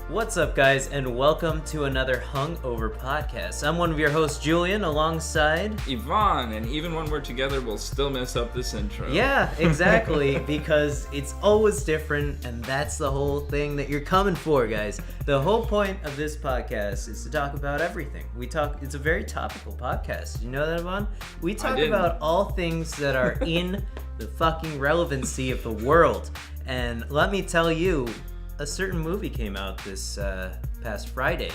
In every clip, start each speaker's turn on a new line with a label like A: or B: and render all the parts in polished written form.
A: What's up, guys, and welcome to another Hungover podcast. I'm one of your hosts, Julien, alongside
B: Ivan, and even when we're together, we'll still mess up this intro.
A: Yeah, exactly, because it's always different, and that's the whole thing that you're coming for, guys. The whole point of this podcast is to talk about everything. It's a very topical podcast. You know that, Ivan? We talk about all things that are in the fucking relevancy of the world. And let me tell you, a certain movie came out this past Friday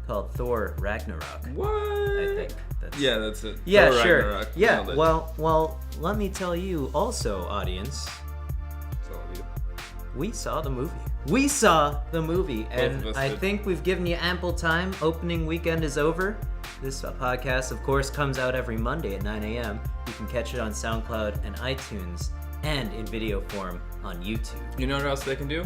A: called Thor Ragnarok.
B: What?
A: I think.
B: That's it.
A: Yeah,
B: Thor
A: sure.
B: Ragnarok.
A: Yeah, well, let me tell you also, audience, we saw the movie. And I think we've given you ample time. Opening weekend is over. This podcast, of course, comes out every Monday at 9 a.m. You can catch it on SoundCloud and iTunes, and in video form on YouTube.
B: You know what else they can do?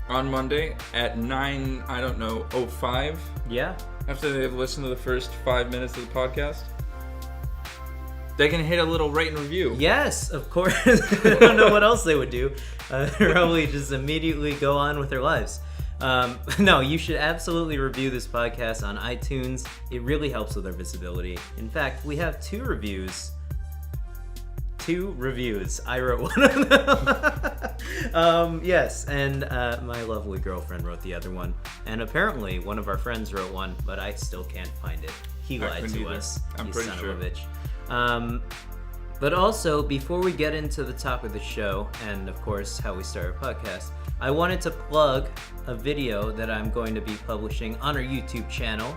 B: On Monday at 9:05.
A: Yeah.
B: After they've listened to the first 5 minutes of the podcast, they can hit a little rate and review.
A: Yes, of course. I don't know what else they would do. Probably just immediately go on with their lives. No, you should absolutely review this podcast on iTunes. It really helps with our visibility. In fact, we have two reviews. I wrote one of them. Yes, and my lovely girlfriend wrote the other one. And apparently one of our friends wrote one, but I still can't find it. He lied to us.
B: I'm pretty sure.
A: Son of a bitch. But also, before we get into the top of the show, and of course how we start our podcast, I wanted to plug a video that I'm going to be publishing on our YouTube channel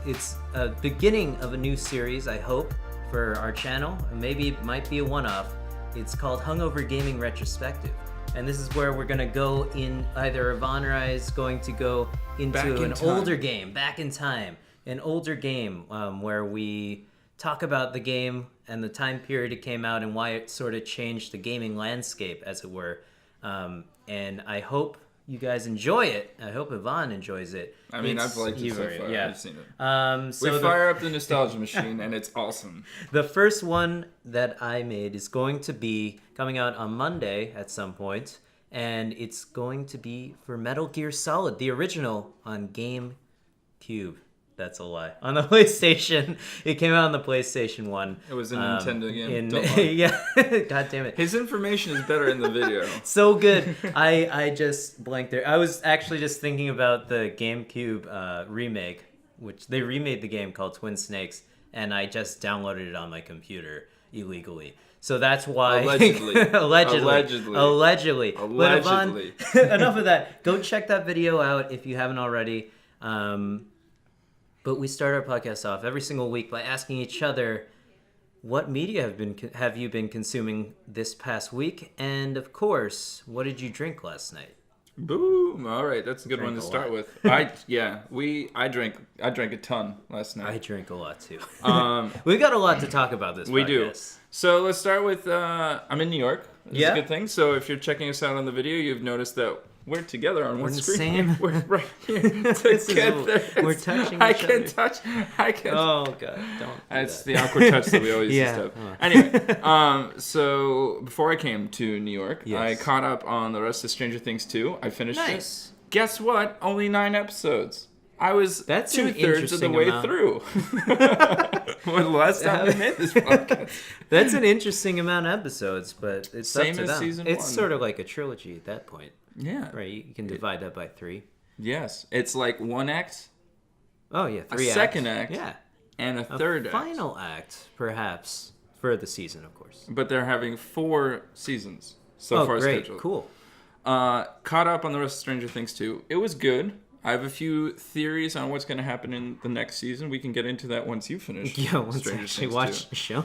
A: it's a beginning of a new series, I hope, for our channel. Maybe it might be a one-off. It's called Hangover Gaming Retrospective. And this is where we're going to go in, either Ivan or I is going to go into an older game, back in time. An older game where we talk about the game and the time period it came out and why it sort of changed the gaming landscape, as it were. And I hope you guys enjoy it. I hope Ivan enjoys it.
B: I mean, I've liked it so far.
A: Yeah.
B: I've seen it. So we fire up the nostalgia machine, and it's awesome. The
A: first one that I made is going to be coming out on Monday at some point, and it's going to be for Metal Gear Solid, the original, on GameCube. That's a lie. On the PlayStation. It came out on the PlayStation 1.
B: It was a Nintendo game.
A: Yeah. God damn it.
B: His information is better in the video.
A: So good. I just blanked there. I was actually just thinking about the GameCube remake, which they remade the game called Twin Snakes, and I just downloaded it on my computer illegally. So that's why...
B: Allegedly.
A: Allegedly. But Ivan, enough of that. Go check that video out if you haven't already. But we start our podcast off every single week by asking each other, what media have you been consuming this past week? And of course, what did you drink last night?
B: Boom! All right, that's a good one to start with. I drank a ton last night.
A: I drank a lot too. We've got a lot to talk about this podcast.
B: We do. So let's start with I'm in New York. This is a good thing. So if you're checking us out on the video, you've noticed that we're together on one screen. We're right here together.
A: We're touching each other.
B: I can't.
A: Oh, God. Don't.
B: It's the awkward touch that we always used to have. Anyway, so before I came to New York, I caught up on the rest of Stranger Things 2. I finished it. Guess what? Only 9 episodes. I was 2/3 of the way through. When the last time we made this podcast.
A: That's an interesting amount of episodes, but it's
B: same
A: up to
B: as
A: them.
B: season
A: It's
B: 1.
A: sort of like a trilogy at that point.
B: Yeah.
A: Right, you can divide that by 3.
B: Yes. It's like 1 act.
A: Oh, yeah, 3 acts.
B: A second act.
A: Yeah.
B: And a third act.
A: Final act, perhaps, for the season, of course.
B: But they're having 4 seasons so far scheduled.
A: Cool.
B: Caught up on the rest of Stranger Things 2. It was good. I have a few theories on what's going to happen in the next season. We can get into that once you finish.
A: Yeah, once I actually watch the show.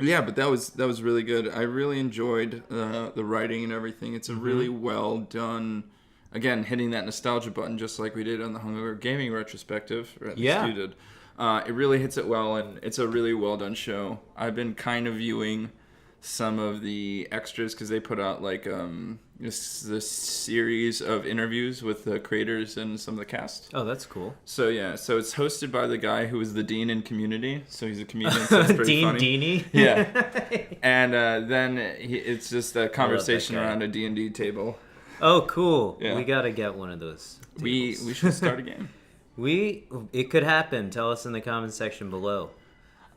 B: Yeah, but that was really good. I really enjoyed the writing and everything. It's a really well done. Again, hitting that nostalgia button just like we did on the Hungover Gaming Retrospective. Or at least you did. It really hits it well, and it's a really well done show. I've been kind of viewing some of the extras because they put out like this series of interviews with the creators and some of the cast.
A: Oh, that's cool.
B: So yeah, so it's hosted by the guy who was the dean in Community. So he's a comedian. So it's pretty funny.
A: Deanie.
B: Yeah, and then it's just a conversation around a D&D table.
A: Oh, cool.
B: Yeah.
A: We gotta get one of those.
B: We should start a game.
A: It could happen. Tell us in the comment section below.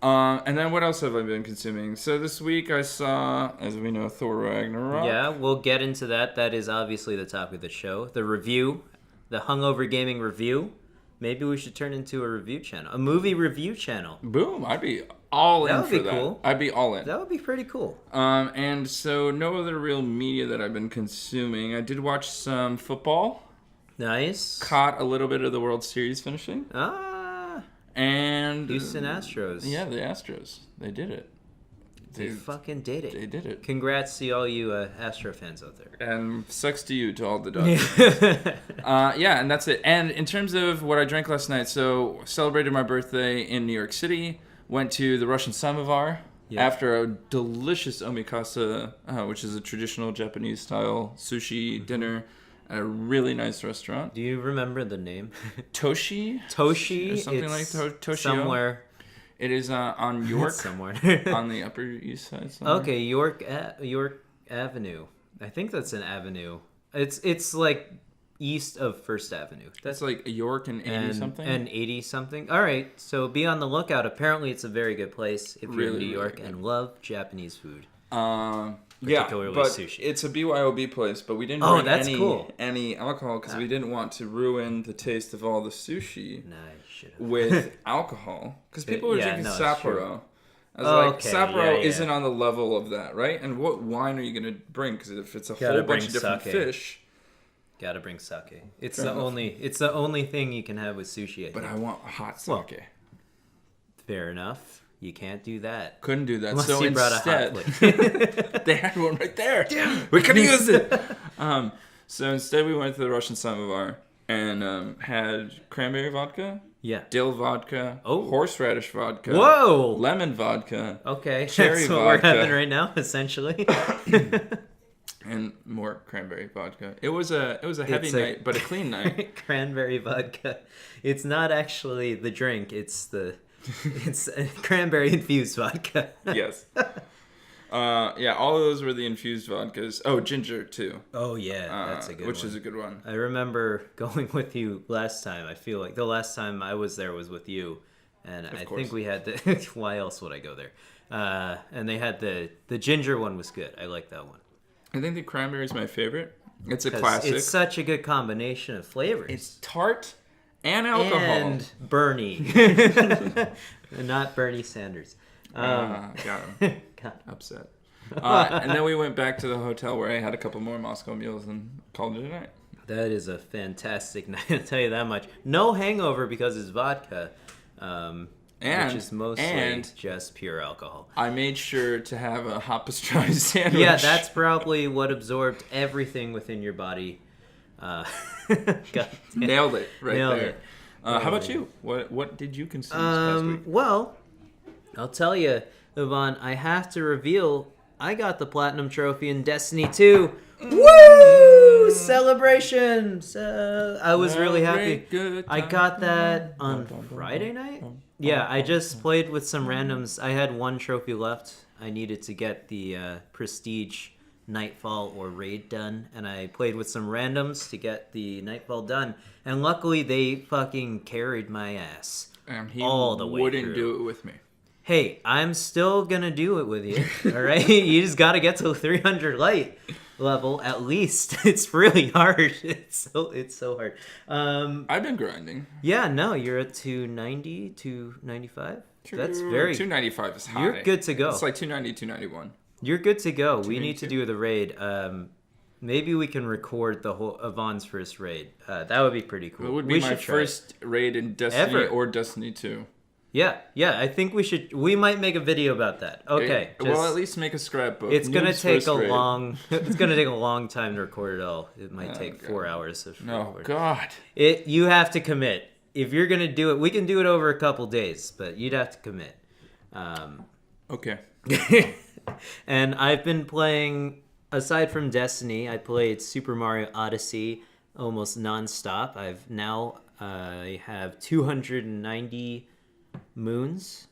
B: And then what else have I been consuming? So this week I saw, as we know, Thor Ragnarok.
A: Yeah, we'll get into that. That is obviously the topic of the show. The review, the Hungover Gaming review. Maybe we should turn into a review channel, a movie review channel.
B: Boom! I'd be all in for that.
A: That would be cool.
B: I'd be all in.
A: That would be pretty cool.
B: And so no other real media that I've been consuming. I did watch some football.
A: Nice.
B: Caught a little bit of the World Series finishing. And
A: Houston Astros.
B: Yeah, the Astros. They did it.
A: They fucking did it.
B: They did it.
A: Congrats to all you Astro fans out there.
B: And sucks to you, to all the Dodgers. Yeah, and that's it. And in terms of what I drank last night, so celebrated my birthday in New York City. Went to the Russian Samovar after a delicious omakase, which is a traditional Japanese-style sushi dinner at a really nice restaurant.
A: Do you remember the name?
B: Toshi?
A: Toshi?
B: Or something like Toshio.
A: Somewhere.
B: It is on York.
A: Somewhere.
B: On the Upper East Side somewhere.
A: Okay, York Avenue. I think that's an avenue. It's like east of First Avenue.
B: That's like York and 80-something?
A: And 80-something. All right, so be on the lookout. Apparently it's a very good place if you're in New York and love Japanese food. Particularly sushi.
B: It's a BYOB place, but we didn't bring
A: cool.
B: any alcohol because we didn't want to ruin the taste of all the sushi
A: Nice.
B: with alcohol. Because people were drinking Sapporo. I was like, Sapporo isn't on the level of that, right? And what wine are you going to bring? Because if it's a whole bunch of different fish...
A: Gotta bring sake. It's the only thing you can have with sushi.
B: But I want hot sake.
A: Fair enough. You can't do that.
B: Couldn't do that.
A: Unless
B: so
A: you
B: instead,
A: brought a hot
B: they had one right there. Damn, we could use it. So instead, we went to the Russian Samovar and had cranberry vodka, dill vodka, horseradish vodka, lemon vodka, cherry
A: that's
B: vodka,
A: what we're having right now, essentially.
B: And more cranberry vodka. It was a heavy night, but a clean night.
A: Cranberry vodka. It's not actually the drink. It's cranberry infused vodka.
B: Yes. All of those were the infused vodkas. Oh, ginger too.
A: Oh yeah, that's a good one.
B: Which is a good one.
A: I remember going with you last time. I feel like the last time I was there was with you, and I think we had the. Why else would I go there? And they had the ginger one was good. I like that one.
B: I think the cranberry is my favorite. It's a classic.
A: It's such a good combination of flavors.
B: It's tart and alcohol.
A: And Bernie. And not Bernie Sanders.
B: Got him. Upset. And then we went back to the hotel where I had a couple more Moscow meals and called it a night.
A: That is a fantastic night, I'll tell you that much. No hangover because it's vodka. Which is mostly just pure alcohol.
B: I made sure to have a hot pastrami sandwich.
A: Yeah, that's probably what absorbed everything within your body.
B: Nailed it
A: Nailed
B: there.
A: It.
B: How about you? What did you consume this past week?
A: Well, I'll tell you, Yvonne, I have to reveal I got the Platinum Trophy in Destiny 2. Woo! Celebrations! I was really happy. I got that on Friday night. Yeah, I just played with some randoms. I had one trophy left. I needed to get the Prestige Nightfall or Raid done, and I played with some randoms to get the Nightfall done. And luckily, they fucking carried my ass all the way through.
B: Wouldn't do it with me.
A: Hey, I'm still gonna do it with you. All right, you just gotta get to 300 light level at least. It's really hard. It's so hard.
B: I've been grinding.
A: Yeah, no, you're at 290, 295. That's very
B: 295 is high.
A: You're good to go.
B: It's like 290, 291.
A: You're good to go. We need to do the raid. Maybe we can record the whole Yvonne's first raid. That would be pretty cool.
B: It would be my first raid in Destiny or Destiny 2.
A: Yeah, I think we should. We might make a video about that. Okay.
B: Well, at least make a scrapbook.
A: It's gonna take a long. It's gonna take a long time to record it all. It might take 4 hours of.
B: Oh God.
A: You have to commit. If you're gonna do it, we can do it over a couple days, but you'd have to commit.
B: Okay.
A: And I've been playing. Aside from Destiny, I played Super Mario Odyssey almost nonstop. I have 290 moons,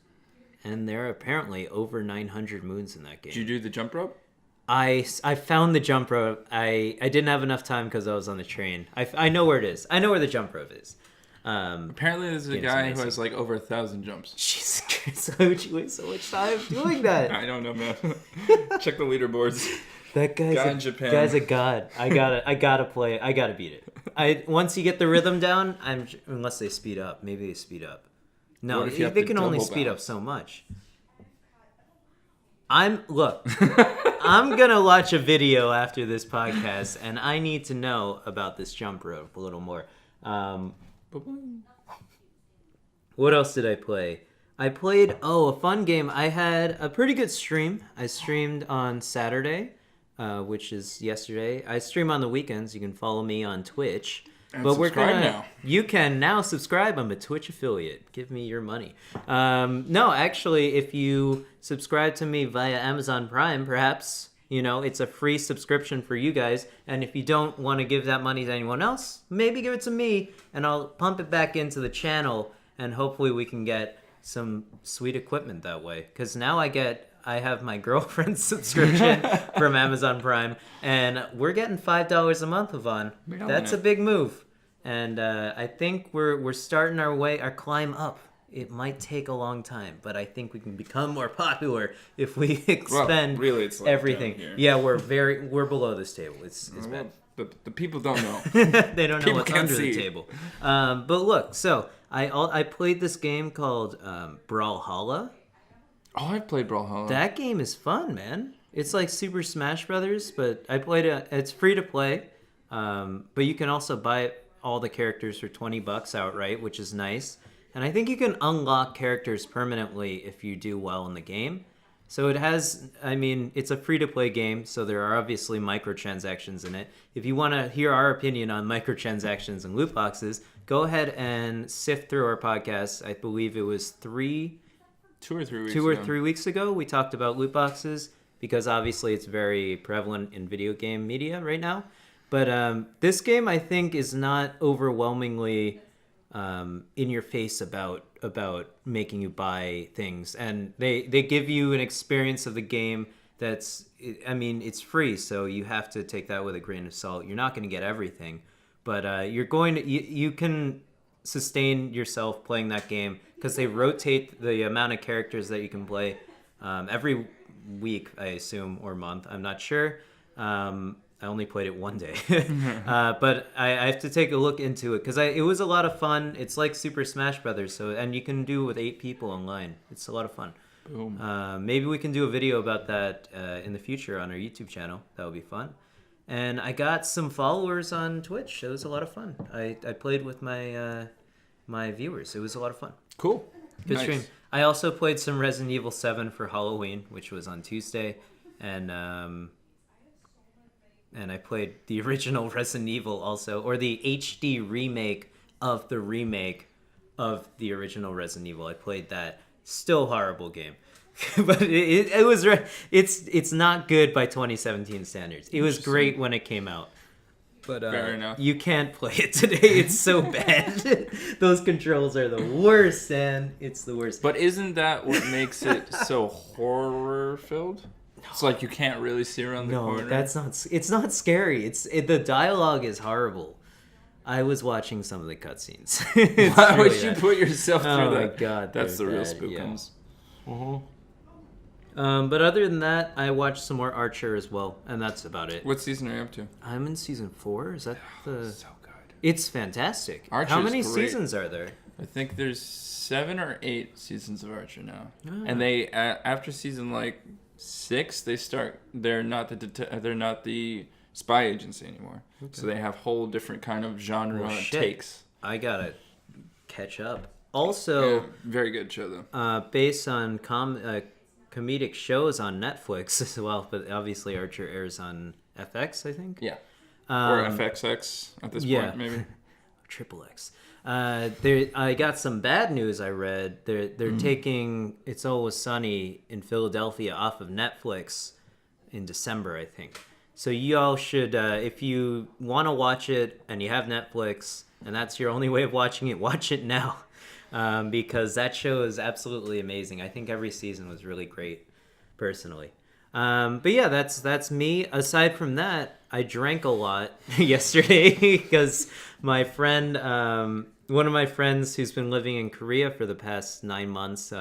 A: and there are apparently over 900 moons in that game.
B: Did you do the jump rope?
A: I found the jump rope. I didn't have enough time because I was on the train. I know where it is. I know where the jump rope is.
B: Apparently, there's a guy who has like over 1,000 jumps.
A: Jesus Christ! Why would you waste so much time doing that?
B: I don't know, man. Check the leaderboards.
A: That guy in Japan. Guy's a god. I gotta play it. I gotta beat it. Once you get the rhythm down, unless they speed up. Maybe they speed up. No, they can only speed up so much. I'm gonna watch a video after this podcast, and I need to know about this jump rope a little more. What else did I play? I played a fun game. I had a pretty good stream. I streamed on Saturday, which is yesterday. I stream on the weekends. You can follow me on Twitch.
B: And but now.
A: You can now subscribe. I'm a Twitch affiliate. Give me your money. No, actually, if you subscribe to me via Amazon Prime, perhaps, it's a free subscription for you guys. And if you don't want to give that money to anyone else, maybe give it to me, and I'll pump it back into the channel, and hopefully we can get some sweet equipment that way. Because now I have my girlfriend's subscription from Amazon Prime, and we're getting $5 a month, Yvonne. That's a big move. And I think we're starting our climb up. It might take a long time, but I think we can become more popular if we expend
B: it's like
A: everything. Yeah, we're below this table. It's bad.
B: The people don't know.
A: They don't know
B: people
A: what's under the table. But look, so I played this game called Brawlhalla.
B: Oh, I've played Brawlhalla.
A: That game is fun, man. It's like Super Smash Brothers, but I played it. It's free to play, but you can also buy all the characters for $20 outright, which is nice. And I think you can unlock characters permanently if you do well in the game. So it's a free to play game, so there are obviously microtransactions in it. If you want to hear our opinion on microtransactions and loot boxes, go ahead and sift through our podcast. I believe it was 2 or 3 weeks ago, we talked about loot boxes, because obviously it's very prevalent in video game media right now. But this game, I think, is not overwhelmingly in your face about making you buy things. And they give you an experience of the game it's free, so you have to take that with a grain of salt. You're not going to get everything, but you can sustain yourself playing that game, because they rotate the amount of characters that you can play every week, I assume, or month. I'm not sure. I only played it one day. But I have to take a look into it, because it was a lot of fun. It's like Super Smash Brothers, and you can do it with 8 people online. It's a lot of fun.
B: Boom.
A: Maybe we can do a video about that in the future on our YouTube channel. That would be fun. And I got some followers on Twitch. It was a lot of fun. I played with my viewers. It was a lot of fun.
B: Cool.
A: Good stream. I also played some Resident Evil 7 for Halloween, which was on Tuesday, and I played the original Resident Evil also, or the HD remake of the the original Resident Evil. I played that. Still horrible game. But it's not good by 2017 standards. It was great when it came out. But
B: fair enough.
A: You can't play it today. It's so bad. Those controls are the worst, man. It's the worst.
B: But isn't that what makes it so horror-filled? It's like you can't really see around the corner.
A: No, it's not scary. The dialogue is horrible. I was watching some of the cutscenes.
B: Why would you put yourself through that?
A: Oh my god.
B: That's the real spookums.
A: Yeah. Uh-huh. But other than that, I watched some more Archer as well, and that's about it.
B: What season are you up to?
A: I'm in season 4. Is that
B: So good.
A: It's fantastic.
B: Archer's
A: How many
B: great.
A: seasons are there?
B: I think there's 7 or 8 seasons of Archer now.
A: Oh.
B: And they after season 6, they're not the spy agency anymore. Okay. So they have whole different kind of genre takes.
A: I gotta catch up. Also,
B: very good show though.
A: Based on comedic shows on Netflix as well, but obviously Archer airs on FX, I think.
B: Yeah. Or FXX at this point, maybe.
A: Triple X. I got some bad news. I read they're taking It's Always Sunny in Philadelphia off of Netflix in December, I think. So you all should, if you want to watch it and you have Netflix and that's your only way of watching it, watch it now, because that show is absolutely amazing. I think every season was really great, personally. But yeah, that's me. Aside from that, I drank a lot yesterday because my friend, one of my friends who's been living in Korea for the past 9 months,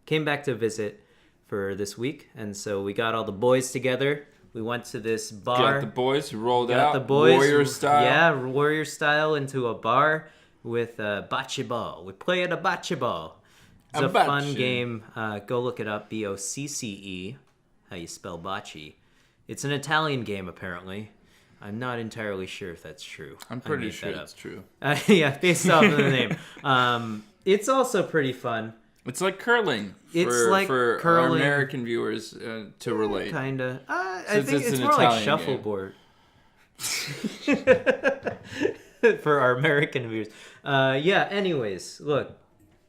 A: came back to visit for this week, and so we got all the boys together. We went to this bar.
B: Got the boys who rolled
A: Got
B: out.
A: the boys,
B: warrior style.
A: Yeah, warrior style into a bar with bocce ball. We played a bocce ball. It's a fun game. Go look it up. BOCCE. How you spell bocce. It's an Italian game, apparently. I'm not entirely sure if that's true.
B: I'm pretty sure it's true.
A: Yeah, based off of the name. It's also pretty fun.
B: It's like curling.
A: It's like
B: for
A: curling.
B: Our American viewers to relate.
A: Kinda. I think it's more
B: Italian
A: like shuffleboard. For our American viewers. Yeah, anyways, look.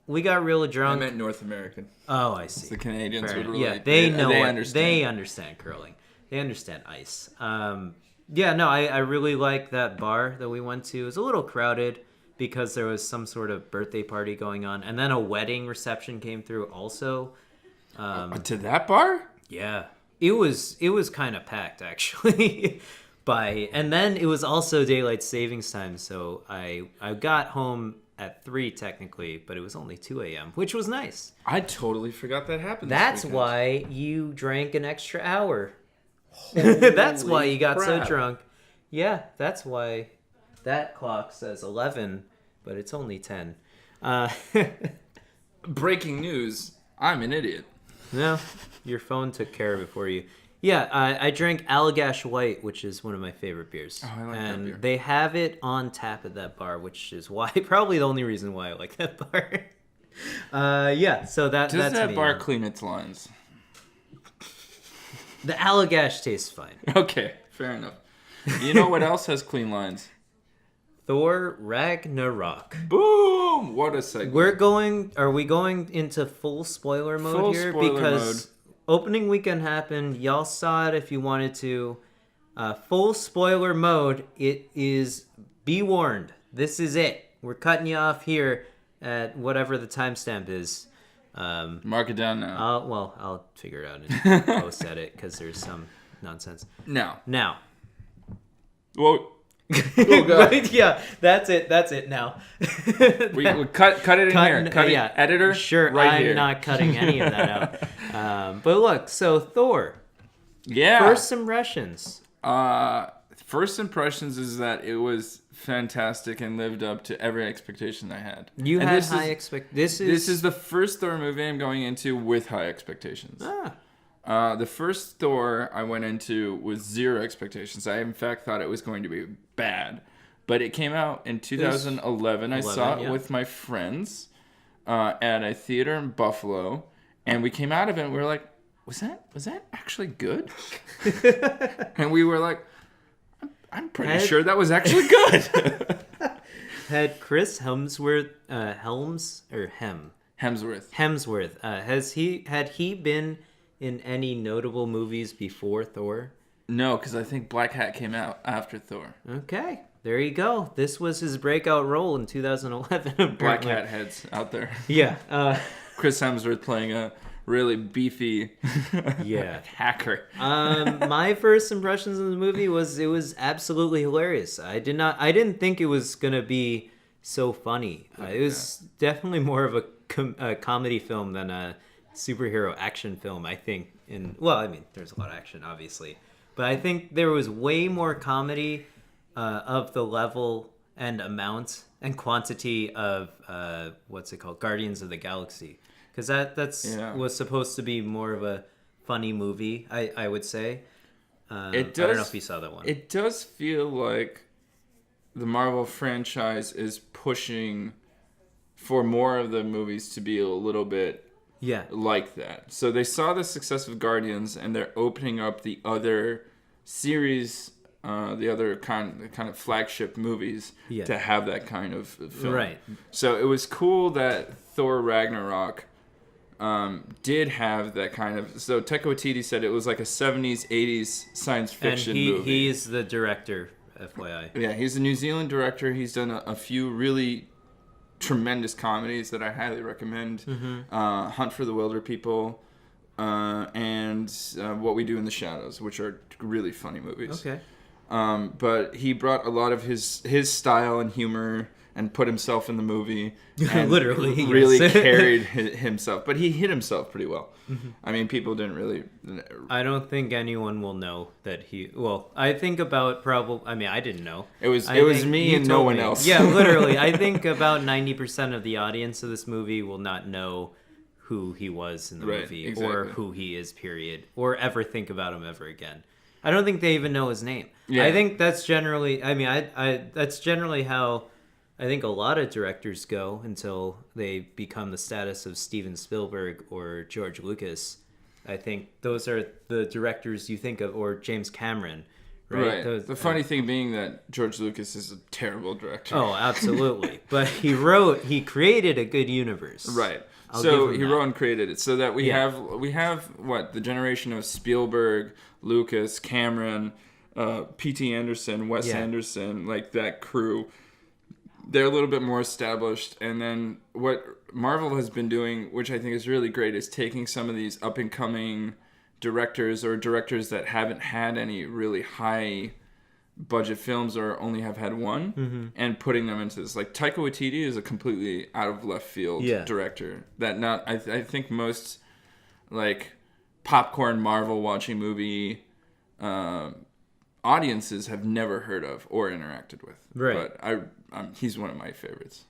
A: We got real drunk.
B: I meant North American.
A: Oh, I see.
B: The Canadians
A: Fair
B: would
A: enough.
B: relate.
A: Yeah, they know.
B: Understand.
A: They understand curling. They understand ice. Yeah, no, I really like that bar that we went to. It was a little crowded because there was some sort of birthday party going on, and then a wedding reception came through also.
B: To that bar?
A: Yeah, it was kind of packed actually. And then it was also daylight savings time, so I got home at 3 technically, but it was only 2 a.m., which was nice.
B: I totally forgot that happened.
A: That's why you drank an extra hour. That's why you got so drunk. Yeah, that's why that clock says 11, but it's only 10.
B: Breaking news, I'm an idiot.
A: No, your phone took care of it for you. Yeah, I drank Allagash White, which is one of my favorite beers.
B: Oh, I like
A: and
B: that beer.
A: They have it on tap at that bar, which is probably the only reason why I like that bar. Yeah, so that's
B: that
A: me.
B: bar clean its lines?
A: The Allagash tastes fine.
B: Okay, fair enough. You know what else has clean lines?
A: Thor Ragnarok.
B: Boom! What a segue.
A: Are we going into full spoiler mode
B: Full
A: here?
B: spoiler
A: Because opening weekend happened. Y'all saw it if you wanted to. Full spoiler mode. It is, be warned. This is it. We're cutting you off here at whatever the timestamp is.
B: Mark it down now.
A: I'll figure it out and post edit because there's some nonsense.
B: Now.
A: Whoa.
B: Oh, God.
A: Yeah, that's it now.
B: we cut it in here. Cut it, editor.
A: Sure,
B: right
A: I'm
B: here.
A: not cutting any of that out. But look, so Thor.
B: Yeah.
A: First impressions.
B: First impressions is that it was fantastic and lived up to every expectation I had.
A: You had high expectations.
B: This is the first Thor movie I'm going into with high expectations. The first Thor I went into with 0 expectations. I, in fact, thought it was going to be bad. But it came out in 2011. I saw it with my friends at a theater in Buffalo. And we came out of it and we were like, was that actually good? And we were like, I'm pretty sure that was actually good.
A: Had Chris Hemsworth, had he been in any notable movies before Thor?
B: No, because I think Black Hat came out after Thor.
A: Okay, there you go. This was his breakout role in 2011.
B: Black Hat heads out there.
A: Yeah.
B: Chris Hemsworth playing a really beefy hacker.
A: My first impressions of the movie was it was absolutely hilarious. I didn't think it was gonna be so funny. It was definitely more of a comedy film than a superhero action film, I think. There's a lot of action, obviously, but I think there was way more comedy of the level and amount and quantity of Guardians of the Galaxy, because was supposed to be more of a funny movie, I would say. I don't know if you saw that one.
B: It does feel like the Marvel franchise is pushing for more of the movies to be a little bit like that. So they saw the success of Guardians, and they're opening up the other series, the other kind of flagship movies to have that kind of film.
A: Right.
B: So it was cool that Thor Ragnarok did have that kind of... So Taika Waititi said it was like a 70s, 80s science fiction movie.
A: He's the director, FYI.
B: Yeah, he's a New Zealand director. He's done a few really tremendous comedies that I highly recommend. Hunt for the Wilder People, and What We Do in the Shadows, which are really funny movies.
A: Okay.
B: But he brought a lot of his style and humor and put himself in the movie. And
A: Literally,
B: really
A: yes.
B: carried himself. But he hit himself pretty well. Mm-hmm. I mean, people didn't really...
A: I don't think anyone will know that he... Well, I think about I mean, I didn't know.
B: It was me and no one else.
A: Yeah, literally. I think about 90% of the audience of this movie will not know who he was in the movie. Exactly. Or who he is, period. Or ever think about him ever again. I don't think they even know his name. Yeah. I think that's generally... I mean, that's generally how... I think a lot of directors go until they become the status of Steven Spielberg or George Lucas. I think those are the directors you think of, or James Cameron, right?
B: The funny thing being that George Lucas is a terrible director.
A: Oh, absolutely. But he created a good universe.
B: Right. So he wrote and created it. So that we have what, the generation of Spielberg, Lucas, Cameron, P.T. Anderson, Wes Anderson, like that crew. They're a little bit more established, and then what Marvel has been doing, which I think is really great, is taking some of these up-and-coming directors or directors that haven't had any really high-budget films or only have had one, and putting them into this. Like, Taika Waititi is a completely out-of-left-field director that I think most, like, popcorn Marvel-watching movie audiences have never heard of or interacted with.
A: Right.
B: But he's one of my favorites.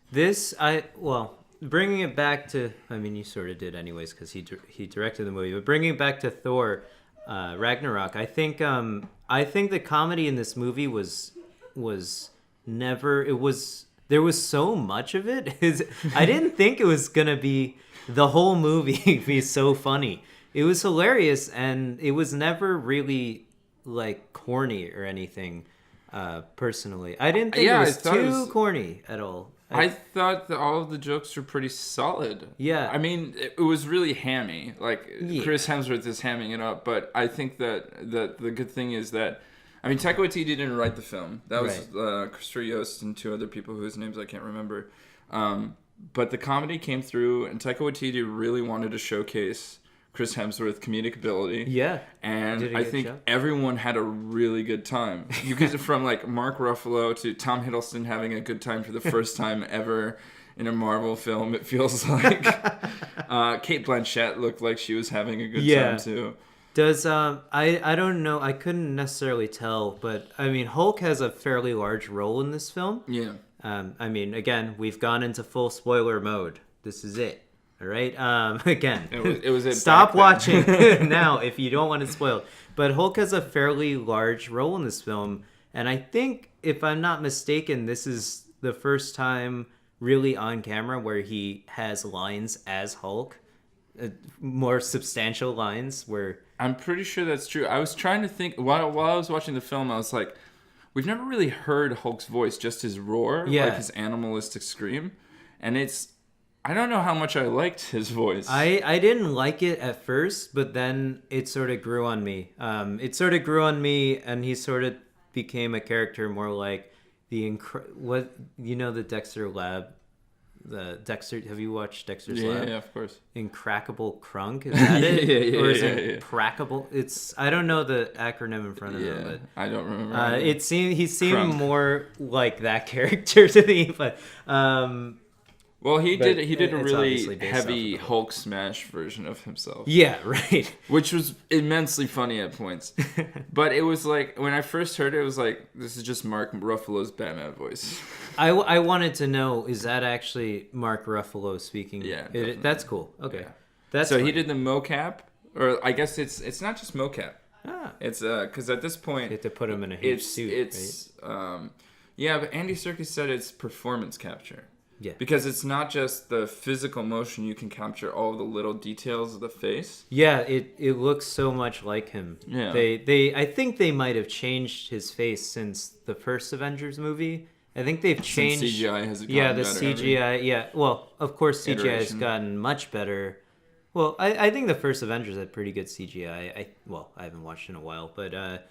A: Bringing it back to, I mean, you sort of did anyways because he directed the movie, but bringing it back to Thor, Ragnarok, I think the comedy in this movie was never, there was so much of it. I didn't think it was gonna be the whole movie be so funny. It was hilarious, and it was never really like corny or anything. Personally, I didn't think it was too corny at all.
B: I thought that all of the jokes were pretty solid.
A: Yeah.
B: I mean, it was really hammy. Like, Chris Hemsworth is hamming it up, but I think that the good thing is that, I mean, Taika Waititi didn't write the film. That was Christopher Yost and two other people whose names I can't remember. But the comedy came through, and Taika Waititi really wanted to showcase Chris Hemsworth comedic ability.
A: Yeah.
B: And I think everyone had a really good time. You get from like Mark Ruffalo to Tom Hiddleston having a good time for the first time ever in a Marvel film, it feels like. Cate Blanchett looked like she was having a good time too.
A: Does I don't know, I couldn't necessarily tell, but I mean Hulk has a fairly large role in this film.
B: Yeah.
A: I mean, again, we've gone into full spoiler mode. This is it. All right. Again,
B: it was
A: stop watching now if you don't want it spoiled. But Hulk has a fairly large role in this film, and I think, if I'm not mistaken, this is the first time really on camera where he has lines as Hulk, more substantial lines. Where
B: I'm pretty sure that's true. I was trying to think while I was watching the film. I was like, we've never really heard Hulk's voice, just his roar, like his animalistic scream, and I don't know how much I liked his voice. I didn't
A: like it at first, but then it sort of grew on me. And he sort of became a character more like the Dexter Lab. The Dexter. Have you watched Dexter's Lab?
B: Yeah, of course.
A: Incrackable Crunk, is that it? Or is it
B: Crackable?
A: It's, I don't know the acronym in front of him, but
B: I don't remember.
A: he seemed Crunk. More like that character to me, but.
B: Well, he did a really heavy Hulk smash version of himself.
A: Yeah, right.
B: Which was immensely funny at points. But it was like, when I first heard it, it was like, this is just Mark Ruffalo's Batman voice.
A: I wanted to know, is that actually Mark Ruffalo speaking?
B: Yeah.
A: That's cool. Okay. Yeah.
B: That's so funny. He did the mocap, or I guess it's not just mocap. It's because at this point...
A: You have to put him in a huge suit, right?
B: But Andy Serkis said it's performance capture.
A: Yeah.
B: Because it's not just the physical motion, you can capture all the little details of the face.
A: Yeah, it looks so much like him.
B: Yeah.
A: I think they might have changed his face since the first Avengers movie. I think they've changed.
B: Since CGI has gotten better.
A: CGI, yeah. Well, of course CGI has gotten much better. Well, I think the first Avengers had pretty good CGI. I haven't watched in a while, but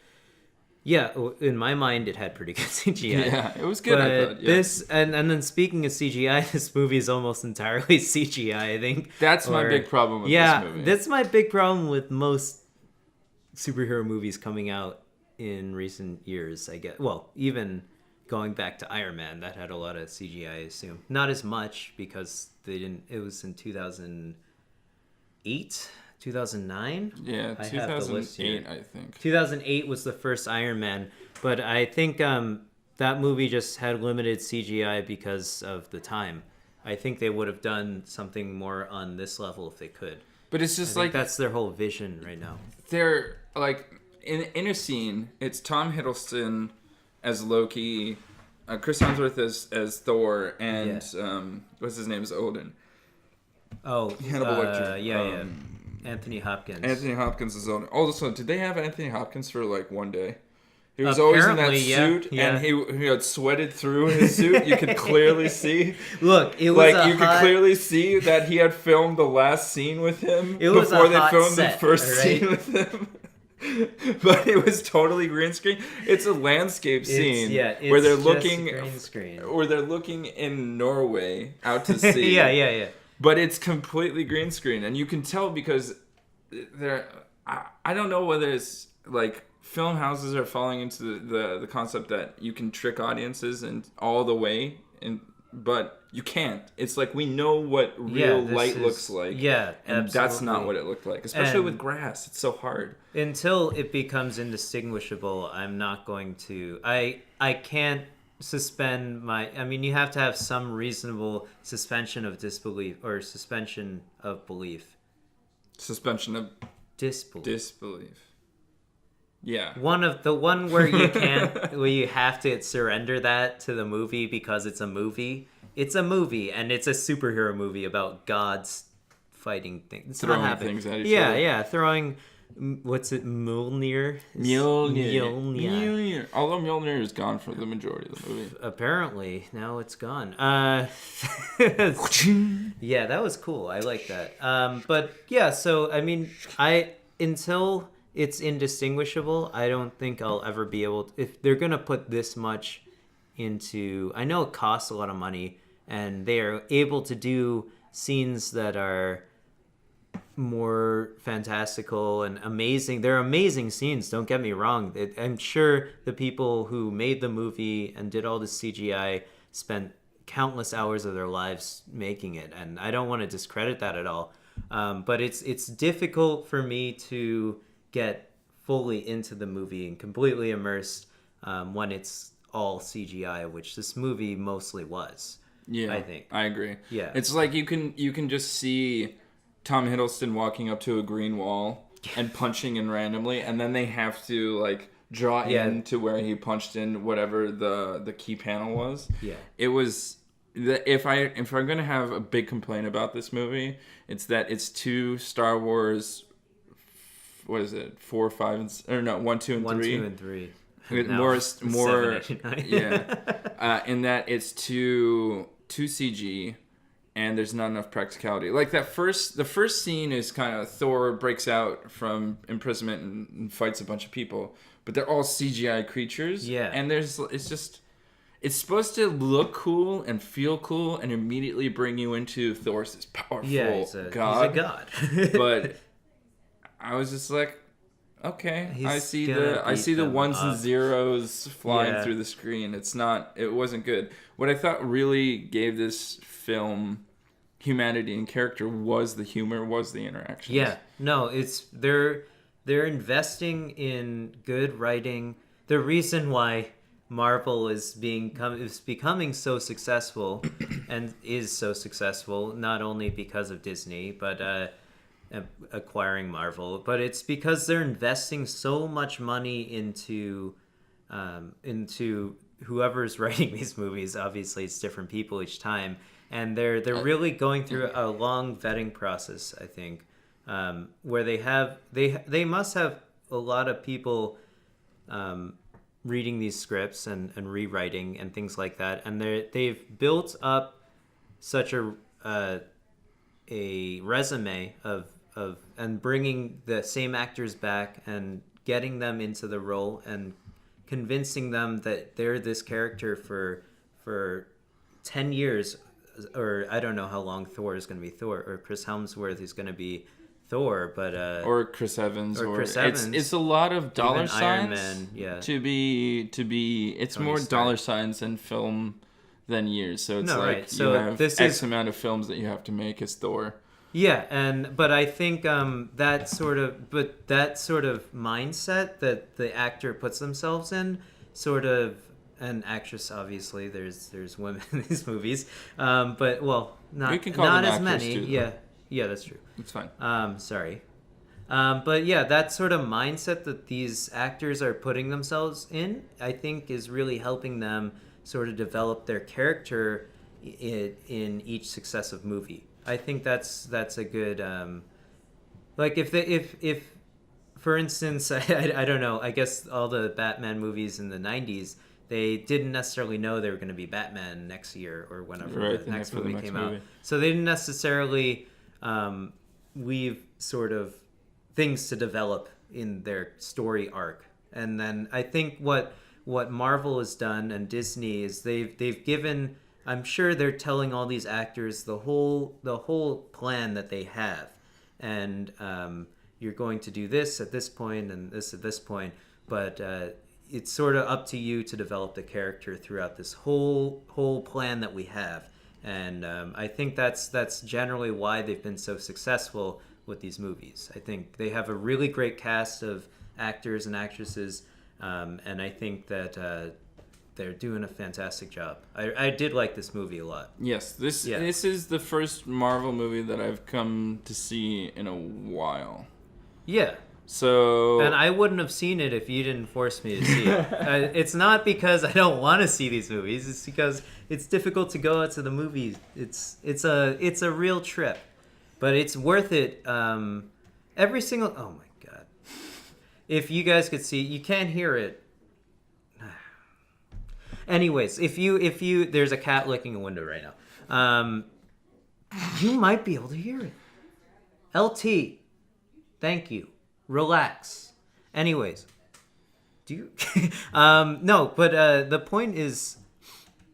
A: Yeah, in my mind, it had pretty good CGI.
B: Yeah, it was good.
A: But
B: I thought. Yeah.
A: this, and then speaking of CGI, this movie is almost entirely CGI. I think
B: That's my big problem with
A: yeah,
B: this movie.
A: that's my big problem with most superhero movies coming out in recent years. I guess. Well, even going back to Iron Man, that had a lot of CGI. I assume not as much because they didn't. It was in 2008. 2009?
B: Yeah, 2008, I think.
A: 2008 was the first Iron Man, but I think that movie just had limited CGI because of the time. I think they would have done something more on this level if they could.
B: But it's just
A: I think that's their whole vision right now.
B: They're like in a scene, it's Tom Hiddleston as Loki, Chris Hemsworth as Thor, and what's his name is Odin.
A: Oh,
B: Hannibal Lecter.
A: Yeah. Anthony Hopkins.
B: Anthony Hopkins is on. Also, did they have Anthony Hopkins for like one day? He was always in that suit, and he had sweated through his suit. You could clearly see.
A: Look, it was
B: like you could clearly see that he had filmed the last scene with him before they filmed the first scene with him. But it was totally green screen. It's a landscape scene where they're looking where they're looking in Norway out to sea.
A: Yeah.
B: But it's completely green screen, and you can tell because they're. I don't know whether it's like film houses are falling into the concept that you can trick audiences and all the way, but you can't. It's like we know what real light looks like.
A: Yeah,
B: and
A: absolutely.
B: that's not what it looked like, especially with grass. It's so hard.
A: Until it becomes indistinguishable, I'm not going to. I can't suspend my. I mean, you have to have some reasonable suspension of disbelief or suspension of belief.
B: Suspension of
A: disbelief.
B: Yeah.
A: One where you can't, where you have to surrender that to the movie because it's a movie. It's a movie, and it's a superhero movie about gods fighting things. It's
B: throwing
A: not happening.
B: Things at each other.
A: Yeah, throwing. What's it? Mjolnir.
B: Although Mjolnir is gone for the majority of the movie.
A: Apparently, now it's gone. Yeah, that was cool. I like that. But yeah, so I mean, until it's indistinguishable, I don't think I'll ever be able to, if they're gonna put this much into. I know it costs a lot of money, and they are able to do scenes that are more fantastical and amazing. They're amazing scenes, don't get me wrong. I'm sure the people who made the movie and did all the CGI spent countless hours of their lives making it, and I don't want to discredit that at all. But it's difficult for me to get fully into the movie and completely immersed when it's all CGI, which this movie mostly was.
B: Yeah,
A: I think.
B: I agree.
A: Yeah,
B: it's like you can just see Tom Hiddleston walking up to a green wall and punching in randomly, and then they have to like draw in to where he punched in whatever the key panel was. Yeah, it was. If I'm gonna have a big complaint about this movie, it's that it's two Star Wars. What is it? 4, 5, and 1, 2, and 3.
A: 1, 2, and 3.
B: More,
A: 7, 8, 9.
B: Yeah. In that it's too CG. And there's not enough practicality. Like the first scene is kind of Thor breaks out from imprisonment and fights a bunch of people, but they're all CGI creatures. Yeah, and it's supposed to look cool and feel cool and immediately bring you into Thor's this powerful god. He's a god. But I was just like, okay, I see the ones and zeros flying through the screen. It wasn't good. What I thought really gave this film humanity and character was the humor, was the interactions.
A: Yeah, no, it's they're investing in good writing. The reason why Marvel is becoming so successful and is so successful, not only because of Disney, but acquiring Marvel, but it's because they're investing so much money into whoever's writing these movies. Obviously, it's different people each time, and they're really going through a long vetting process. I think where they must have a lot of people reading these scripts and rewriting and things like that, and they've built up such a resume of and bringing the same actors back and getting them into the role and convincing them that they're this character for 10 years, or I don't know how long Thor is going to be Thor, or Chris Hemsworth is going to be Thor, but
B: or Chris Evans,
A: or Chris Evans.
B: It's a lot of dollar signs.
A: Iron Man, yeah.
B: To be, it's
A: Tony
B: more
A: Stark.
B: dollar signs in film than years. So it's
A: No,
B: like
A: right.
B: you
A: So
B: have
A: this
B: X
A: is-
B: amount of films that you have to make as Thor.
A: Yeah, but I think that sort of mindset that the actor puts themselves in, sort of, and actress, obviously, there's women in these movies, but well,
B: We can call
A: not
B: them
A: as
B: actors
A: many.
B: too, though.
A: Yeah, that's true.
B: It's fine.
A: Sorry. But yeah, that sort of mindset that these actors are putting themselves in, I think, is really helping them sort of develop their character in each successive movie. I think that's a good, like if for instance, I don't know, I guess all the Batman movies in the 90s, they didn't necessarily know they were going to be Batman next year or whenever the next movie came out. So they didn't necessarily leave sort of things to develop in their story arc. And then I think what Marvel has done and Disney is they've given, I'm sure they're telling all these actors the whole plan that they have, and you're going to do this at this point and this at this point, but it's sort of up to you to develop the character throughout this whole plan that we have. And I think that's generally why they've been so successful with these movies. I think they have a really great cast of actors and actresses, and I think that they're doing a fantastic job. I did like this movie a lot.
B: Yes, this is the first Marvel movie that I've come to see in a while.
A: Yeah.
B: So...
A: And I wouldn't have seen it if you didn't force me to see it. It's not because I don't want to see these movies. It's because it's difficult to go out to the movies. It's a real trip. But it's worth it. Every single... Oh, my God. If you guys could see... You can't hear it. Anyways, if you... There's a cat licking a window right now. You might be able to hear it. LT. Thank you. Relax. Anyways. Do you... no, but the point is...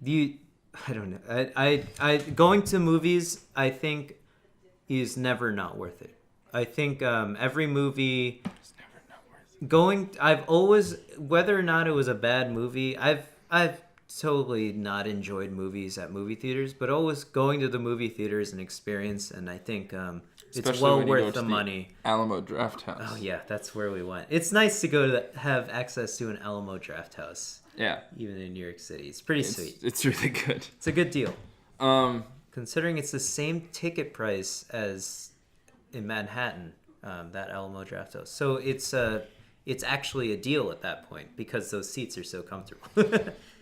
A: I don't know. I going to movies, I think... is never not worth it. I think every movie is never not worth it. I've always, whether or not it was a bad movie, I've totally not enjoyed movies at movie theaters, but always going to the movie theater is an experience, and I think it's well worth the money.
B: Alamo Draft House.
A: Oh yeah, that's where we went. It's nice to go to have access to an Alamo Draft House.
B: Yeah.
A: Even in New York City, it's pretty sweet.
B: It's really good.
A: It's a good deal. Considering it's the same ticket price as in Manhattan, that Alamo Draft House. So it's actually a deal at that point because those seats are so comfortable.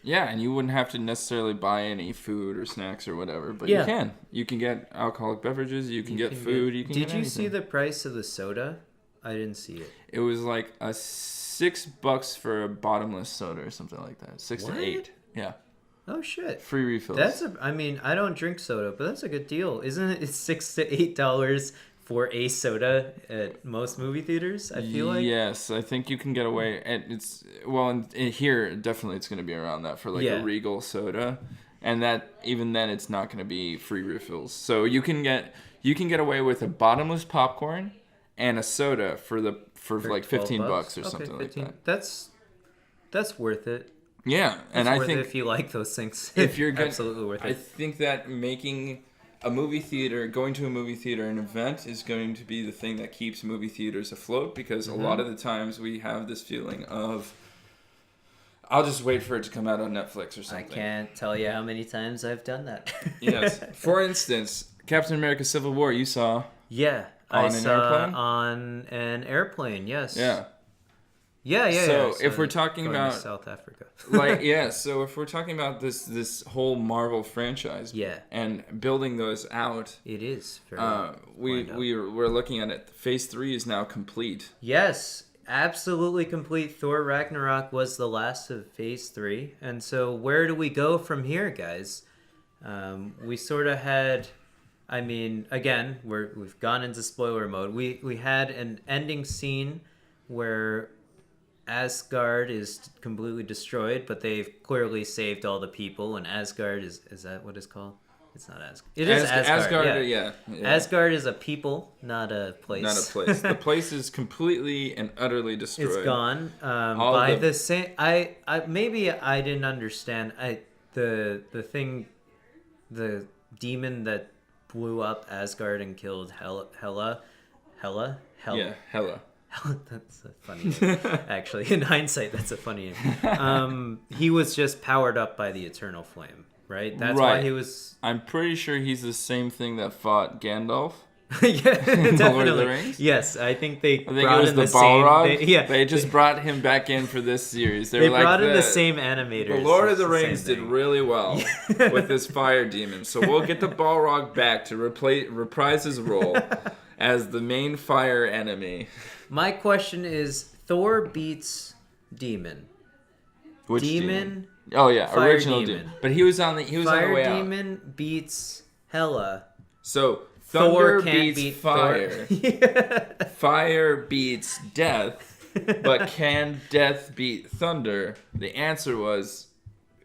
B: Yeah, and you wouldn't have to necessarily buy any food or snacks or whatever, but
A: yeah.
B: you can. You can get alcoholic beverages, you can get food, you can get anything.
A: Did you see the price of the soda? I didn't see it.
B: It was like $6 for a bottomless soda or something like that. 6 to 8. Yeah.
A: Oh shit!
B: Free refills.
A: I mean, I don't drink soda, but that's a good deal, isn't it? It's $6 to $8 for a soda at most movie theaters. I feel like.
B: Yes, I think you can get away. And here definitely it's going to be around that for like a Regal soda, and that even then it's not going to be free refills. So you can get away with a bottomless popcorn and a soda for like $15 or something 15. Like that.
A: That's worth it.
B: Yeah, and I think
A: if you like those things,
B: if you're good,
A: absolutely worth it.
B: I think that going to a movie theater, an event is going to be the thing that keeps movie theaters afloat, because a lot of the times we have this feeling of, I'll just wait for it to come out on Netflix or something.
A: I can't tell you how many times I've done that.
B: Yes. For instance, Captain America: Civil War, you saw.
A: Yeah, I saw on an airplane. Yes.
B: Yeah.
A: Yeah.
B: So if we're talking about
A: South Africa,
B: so if we're talking about this whole Marvel franchise, and building those out,
A: it is.
B: We're looking at it. Phase 3 is now complete.
A: Yes, absolutely complete. Thor Ragnarok was the last of Phase 3, and so where do we go from here, guys? We sort of had. I mean, again, we've gone into spoiler mode. We had an ending scene where Asgard is completely destroyed, but they've clearly saved all the people, and Asgard is that what it's called? It's not Asgard. It is Asgard.
B: Yeah.
A: Asgard is a people, not a place.
B: Not a place. The place is completely and utterly destroyed.
A: It's gone. By the same, I maybe I didn't understand. The demon that blew up Asgard and killed Hela.
B: Yeah, Hela.
A: That's a funny name. Actually, in hindsight, that's a funny name. He was just powered up by the eternal flame, right? That's why he was...
B: I'm pretty sure he's the same thing that fought Gandalf.
A: Yeah, definitely.
B: Lord of the Rings?
A: Yes, I think they
B: brought
A: it was
B: in
A: the
B: Balrog. They just brought him back in for this series.
A: They brought in the same animators.
B: The Lord of the Rings did really well with this fire demon. So we'll get the Balrog back to reprise his role as the main fire enemy.
A: My question is, Thor beats Demon.
B: Which
A: Demon?
B: Oh yeah,
A: Fire
B: original
A: Demon.
B: But he was on the way out.
A: Fire Demon beats Hela.
B: So
A: Thor
B: Thunder
A: can't
B: beats
A: beat
B: fire. Fire beats death. But can death beat thunder? The answer was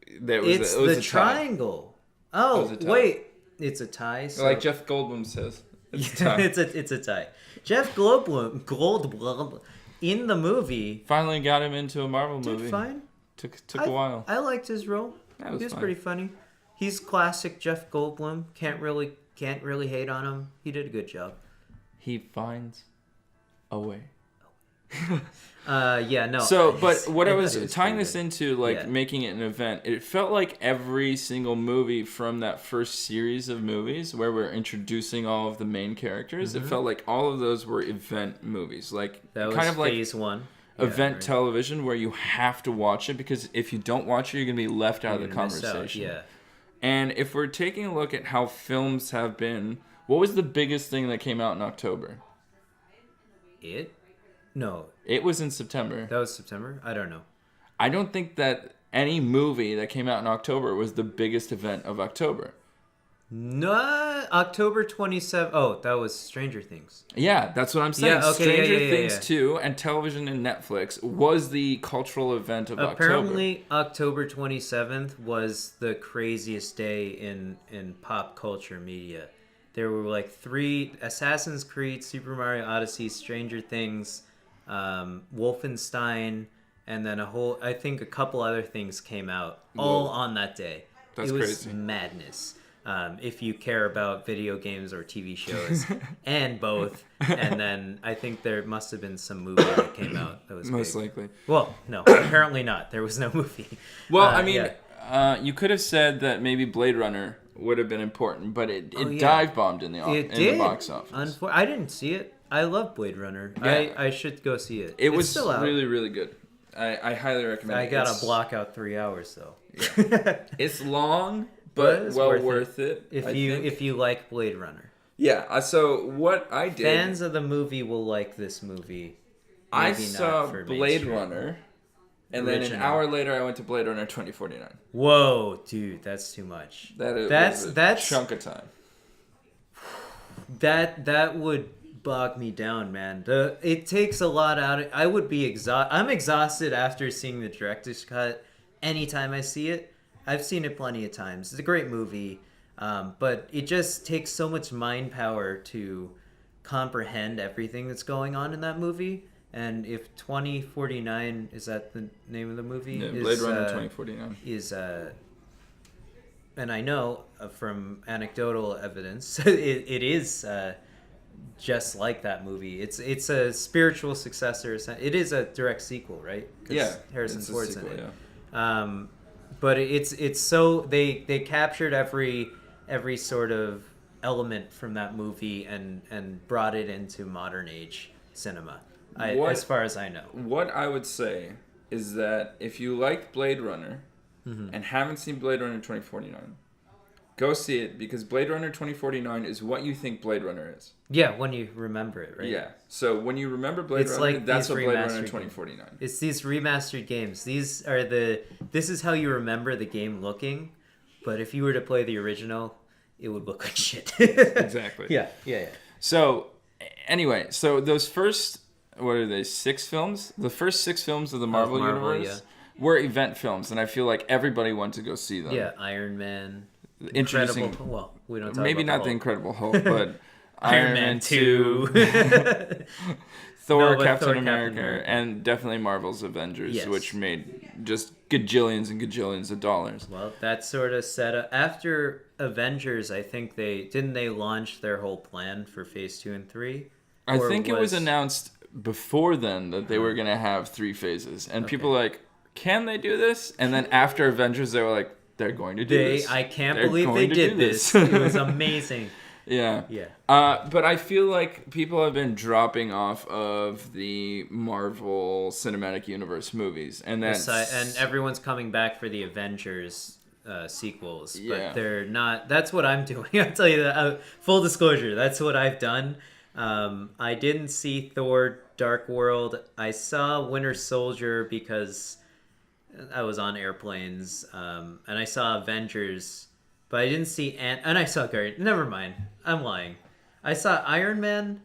B: it was
A: the
B: a
A: triangle. Oh wait, it's a tie. So...
B: Like Jeff Goldblum says, it's a tie.
A: it's a tie. Jeff Goldblum in the movie
B: finally got him into a Marvel movie.
A: Did fine.
B: Took a while.
A: I liked his role. He was pretty funny. He's classic Jeff Goldblum. Can't really hate on him. He did a good job.
B: He finds a way.
A: Yeah, no.
B: So, but what I was tying this into, making it an event, it felt like every single movie from that first series of movies where we're introducing all of the main characters, it felt like all of those were event movies. Like,
A: that was
B: kind of like
A: phase one.
B: Event television where you have to watch it because if you don't watch it, you're going to be left out of the conversation.
A: Yeah.
B: And if we're taking a look at how films have been, what was the biggest thing that came out in October?
A: No.
B: It was in September.
A: That was September? I don't know.
B: I don't think that any movie that came out in October was the biggest event of October.
A: No, October 27th. Oh, that was Stranger Things.
B: Yeah, that's what I'm saying.
A: Yeah, okay,
B: Stranger Things 2 and television and Netflix was the cultural event of October.
A: Apparently, October 27th was the craziest day in pop culture media. There were like 3 Assassin's Creed, Super Mario Odyssey, Stranger Things, Wolfenstein, and then I think a couple other things came out all on that day.
B: That's
A: crazy.
B: It was
A: madness. If you care about video games or TV shows, and both. And then I think there must have been some movie that came out that was
B: most
A: big.
B: likely.
A: Well, no, apparently not. There was no movie.
B: Well, I mean, you could have said that maybe Blade Runner would have been important, but it dive bombed in the box office.
A: I didn't see it. I love Blade Runner. Yeah. I should go see it.
B: It's was still out. Really, really good. I highly recommend it.
A: I gotta block out 3 hours though.
B: Yeah. It's long. But well worth it.
A: If you like Blade Runner.
B: Yeah. So what I did.
A: Fans of the movie will like this movie.
B: I saw Blade Runner, and then an hour later I went to Blade Runner 2049.
A: Whoa, dude, that's too much. That's
B: a chunk of time.
A: That would bog me down, man. It takes a lot out. I would be exhausted. I'm exhausted after seeing the director's cut. Anytime I see it. I've seen it plenty of times. It's a great movie, but it just takes so much mind power to comprehend everything that's going on in that movie. And if 2049, is that the name of the movie?
B: Yeah, Blade Runner 2049.
A: And I know from anecdotal evidence, it is just like that movie. It's a spiritual successor. It is a direct sequel, right?
B: Yeah,
A: Harrison Ford's in it.
B: Yeah.
A: But it's so they captured every sort of element from that movie and brought it into modern age cinema, as far as I know.
B: What I would say is that if you like Blade Runner and haven't seen Blade Runner 2049, go see it because Blade Runner 2049 is what you think Blade Runner is.
A: Yeah, when you remember it, right?
B: Yeah. So when you remember Blade Runner, that's what Blade Runner 2049.
A: It's these remastered games. This is how you remember the game looking, but if you were to play the original, it would look like shit.
B: Exactly.
A: Yeah.
B: So anyway, those first what are they, 6 films? The first 6 films of the Marvel universe were event films, and I feel like everybody went to go see them.
A: Yeah, Iron Man.
B: Introducing,
A: well, we don't talk
B: maybe
A: about
B: not the Incredible Hulk, but
A: Iron Man 2.
B: Thor, Captain America, and definitely Marvel's Avengers, which made just gajillions and gajillions of dollars.
A: Well, that sort of set up after Avengers. I think they launch their whole plan for Phase 2 and 3.
B: I think it was announced before then that they were gonna have 3 phases, and people were like, can they do this? And then after Avengers, they were like, they're going to do this.
A: I can't believe they did this. It was amazing.
B: Yeah. But I feel like people have been dropping off of the Marvel Cinematic Universe movies, and
A: and everyone's coming back for the Avengers sequels, but they're not. That's what I'm doing. I'll tell you that. Full disclosure, that's what I've done. I didn't see Thor: Dark World. I saw Winter Soldier because I was on airplanes, and I saw Avengers. But I didn't see and I saw Guardians. Never mind. I'm lying. I saw Iron Man,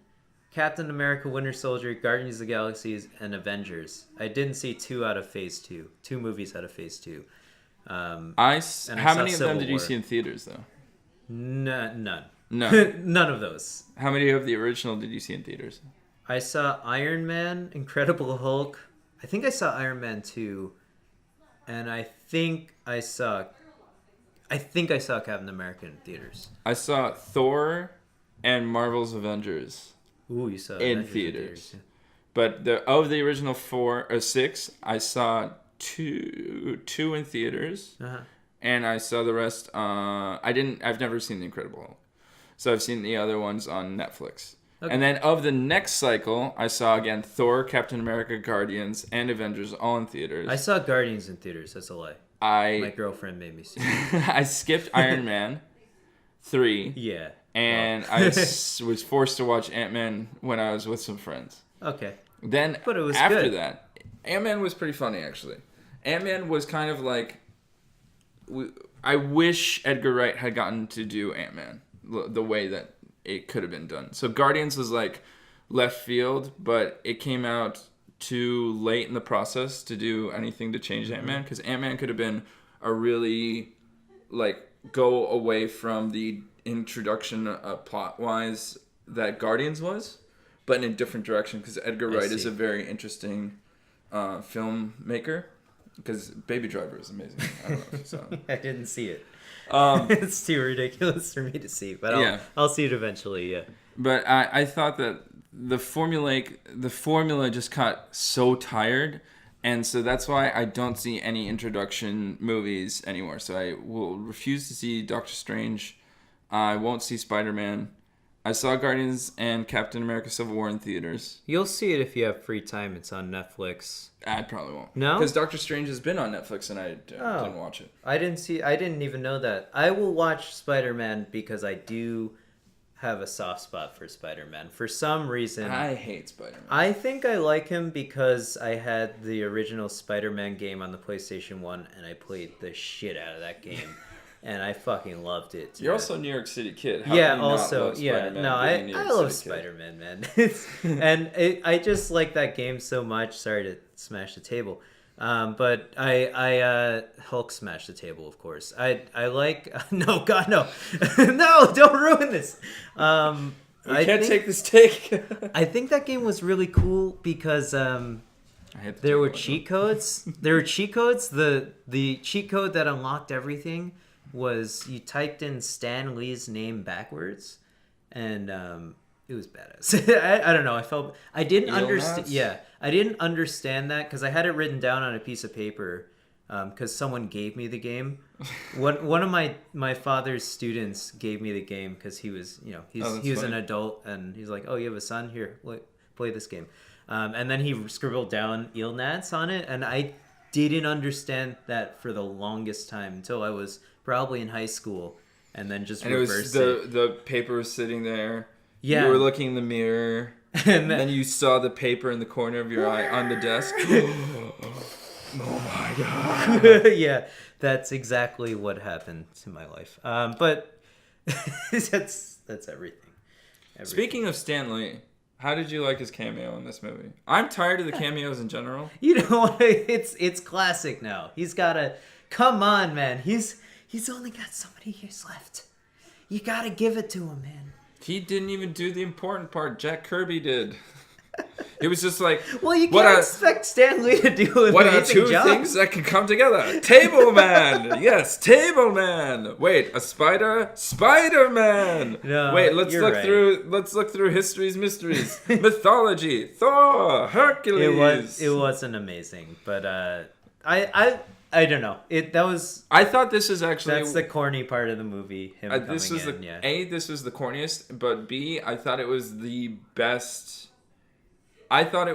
A: Captain America, Winter Soldier, Guardians of the Galaxies, and Avengers. I didn't see 2 out of Phase 2. 2 movies out of Phase 2.
B: How many of them did you see in theaters, though?
A: None.
B: No.
A: None of those.
B: How many of the original did you see in theaters?
A: I saw Iron Man, Incredible Hulk. I think I saw Iron Man 2. And I think I saw Captain America in theaters.
B: I saw Thor and Marvel's Avengers.
A: Ooh, you saw
B: in theaters. Yeah. But of the original 4 or 6, I saw two in theaters, and I saw the rest. I've never seen The Incredible Hulk, so I've seen the other ones on Netflix. Okay. And then of the next cycle, I saw again Thor, Captain America, Guardians, and Avengers all in theaters.
A: I saw Guardians in theaters. That's a lie. My girlfriend made me see it.
B: I skipped Iron Man 3.
A: Yeah.
B: And I was forced to watch Ant-Man when I was with some friends.
A: Okay.
B: Then
A: but it was
B: after
A: good.
B: that, Ant-Man was pretty funny, actually. Ant-Man was kind of like... I wish Edgar Wright had gotten to do Ant-Man the way that it could have been done. So Guardians was like left field, but it came out too late in the process to do anything to change Ant-Man, because Ant-Man could have been a really go away from the introduction plot-wise that Guardians was, but in a different direction, because Edgar Wright is a very interesting filmmaker, because Baby Driver is amazing. I don't know if you saw it.
A: I didn't see it. It's too ridiculous for me to see, but I'll see it eventually, yeah.
B: But I thought that the formula just got so tired, and so that's why I don't see any introduction movies anymore. So I will refuse to see Doctor Strange. I won't see Spider-Man. I saw Guardians and Captain America Civil War in theaters.
A: You'll see it if you have free time. It's on Netflix.
B: I probably won't.
A: No?
B: Because Doctor Strange has been on Netflix and I didn't watch it.
A: I didn't even know that. I will watch Spider-Man because I do have a soft spot for Spider-Man. For some reason...
B: I hate Spider-Man.
A: I think I like him because I had the original Spider-Man game on the PlayStation 1 and I played the shit out of that game. And I fucking loved it.
B: You're also a New York City kid.
A: How can you also, not love Spider-Man? No, I love Spider-Man, man. I just like that game so much. Sorry to smash the table, but I Hulk smashed the table, of course. I like no, God, no, no, don't ruin this.
B: We can't take this take.
A: I think that game was really cool because there were cheat codes. There were cheat codes. The cheat code that unlocked everything was you typed in Stan Lee's name backwards, and it was badass. I don't know. I didn't understand. Yeah, I didn't understand that because I had it written down on a piece of paper because someone gave me the game. One of my father's students gave me the game because he was an adult and he's like, oh, you have a son? Here, play this game. And then he scribbled down Eelnats on it, and I didn't understand that for the longest time until I was probably in high school, and then just reversed it.
B: The paper was sitting there.
A: Yeah.
B: You were looking in the mirror, and then you saw the paper in the corner of your eye on the desk. Oh my God.
A: Yeah, that's exactly what happened to my life. But that's everything.
B: Speaking of Stan Lee, How did you like his cameo in this movie? I'm tired of the cameos in general.
A: You know, it's classic now. He's gotta, come on, man. He's only got so many years left. You gotta give it to him, man.
B: He didn't even do the important part. Jack Kirby did. It was just like,
A: well, you can't expect Stan Lee to do an
B: what are
A: amazing
B: two
A: job.
B: things that can come together? Table Man, yes, Table Man. Wait, a SpiderMan.
A: No,
B: wait, let's look
A: right.
B: through history's mysteries, mythology, Thor, Hercules.
A: It wasn't amazing, but I don't know.
B: I thought this is actually
A: that's the corny part of the movie.
B: This was this was the corniest, but B, I thought it was the best. I thought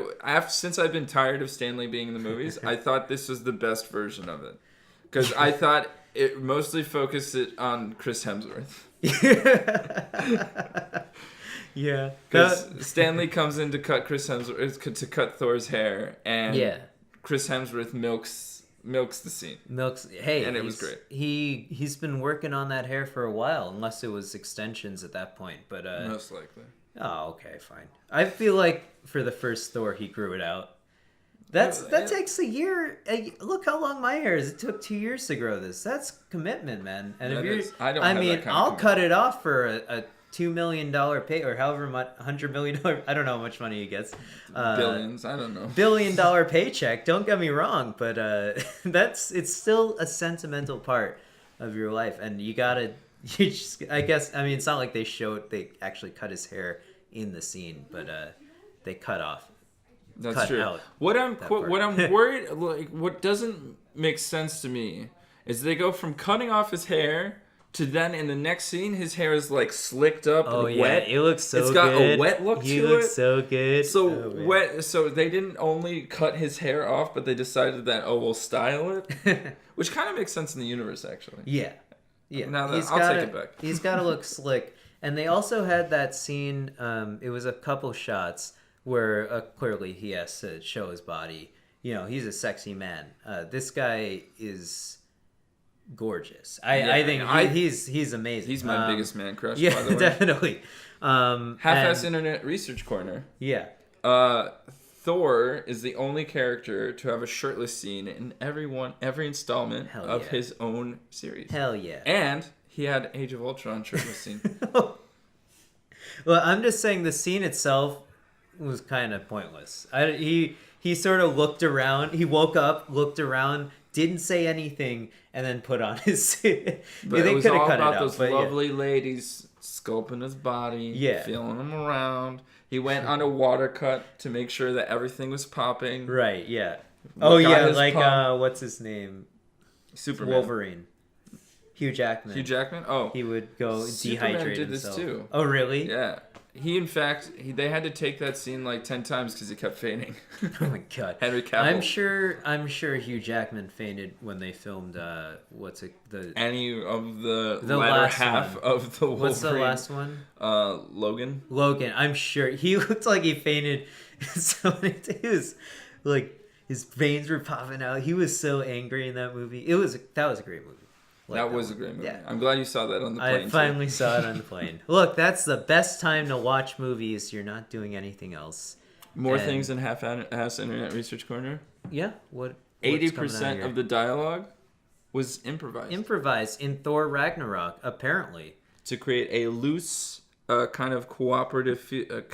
B: since I've been tired of Stan Lee being in the movies, I thought this was the best version of it. Because I thought it mostly focused it on Chris Hemsworth.
A: Yeah.
B: Because Stan Lee comes in to cut to cut Thor's hair, and Chris Hemsworth milks the scene.
A: And
B: it was great.
A: He's been working on that hair for a while, unless it was extensions at that point. But
B: most likely.
A: Oh, okay, fine. I feel like for the first Thor, he grew it out. That takes a year. Look how long my hair is. It took 2 years to grow this. That's commitment, man. And I'll cut it off for a $2 million pay, or however much, $100 million. I don't know how much money he gets.
B: Billions. I don't know.
A: $1 billion paycheck. Don't get me wrong, but it's still a sentimental part of your life, and you gotta. I guess. I mean, it's not like they actually cut his hair in the scene, but they cut off.
B: That's true. What I'm worried, like, what doesn't make sense to me is they go from cutting off his hair to then in the next scene his hair is like slicked up and wet.
A: It looks so good.
B: It's got a wet look to it.
A: He looks so good.
B: So wet. So they didn't only cut his hair off, but they decided that we'll style it, which kind of makes sense in the universe actually.
A: Yeah. Yeah,
B: now I'll take it back.
A: He's got to look slick. And they also had that scene, it was a couple shots where clearly he has to show his body. You know, he's a sexy man. This guy is gorgeous. I think he's amazing.
B: He's my biggest man crush,
A: yeah,
B: by the way.
A: Definitely.
B: Half-ass internet research corner.
A: Yeah.
B: Thor is the only character to have a shirtless scene in every installment of his own series.
A: Hell yeah.
B: And he had Age of Ultron shirtless scene.
A: Well, I'm just saying the scene itself was kind of pointless. He sort of looked around. He woke up, looked around, didn't say anything, and then put on his...
B: But it was all about those lovely ladies sculpting his body, feeling him around. He went on a water cut to make sure that everything was popping.
A: Right, yeah. Like, what's his name?
B: Superman.
A: Wolverine. Hugh Jackman. Oh. He would go
B: Superman
A: dehydrate
B: did
A: himself.
B: This too.
A: Oh, really?
B: Yeah. He, in fact, they had to take that scene like 10 times because he kept fainting.
A: Oh my god.
B: Henry Cavill.
A: I'm sure Hugh Jackman fainted when they filmed
B: any of the latter half of the Wolverine.
A: What's the last one?
B: Logan.
A: I'm sure he looked like he fainted. So he was like his veins were popping out. He was so angry in that movie. That was a great movie.
B: That was a great movie. Yeah. I'm glad you saw that on the plane.
A: I finally saw it on the plane. Look, that's the best time to watch movies. You're not doing anything else.
B: More things in half-ass internet research corner.
A: Yeah. What?
B: 80% of the dialogue was improvised.
A: Improvised in Thor Ragnarok, apparently.
B: To create a loose, kind of cooperative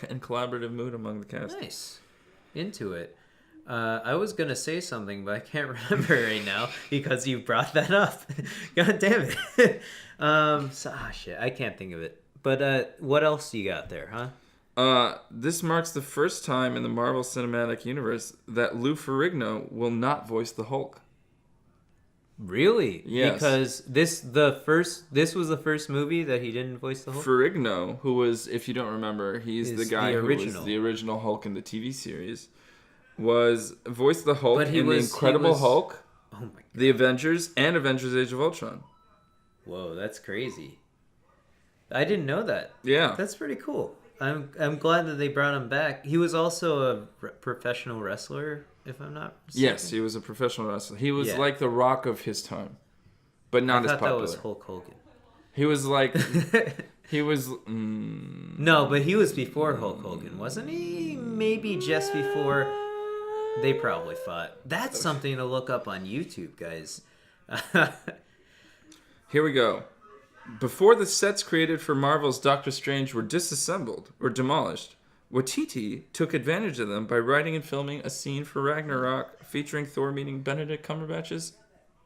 B: and collaborative mood among the cast.
A: Nice. Into it. I was going to say something, but I can't remember right now because you brought that up. God damn it. Shit. I can't think of it. But what else you got there, huh?
B: This marks the first time in the Marvel Cinematic Universe that Lou Ferrigno will not voice the Hulk.
A: Really?
B: Yes.
A: Because this was the first movie that he didn't voice the Hulk?
B: Ferrigno, who was, if you don't remember, he's the guy who was the original Hulk in the TV series. Voiced the Hulk in The Incredible Hulk,
A: oh my God.
B: The Avengers, and Avengers Age of Ultron.
A: Whoa, that's crazy. I didn't know that.
B: Yeah.
A: That's pretty cool. I'm glad that they brought him back. He was also a professional wrestler, if I'm not mistaken.
B: Yes, he was a professional wrestler. He was like the Rock of his time, but not as popular.
A: I thought that was Hulk Hogan.
B: He was like, he was.
A: No, but he was before Hulk Hogan, wasn't he? Maybe just before. They probably fought. That's something to look up on YouTube, guys.
B: Here we go. Before the sets created for Marvel's Doctor Strange were disassembled or demolished, Waititi took advantage of them by writing and filming a scene for Ragnarok featuring Thor meeting Benedict Cumberbatch's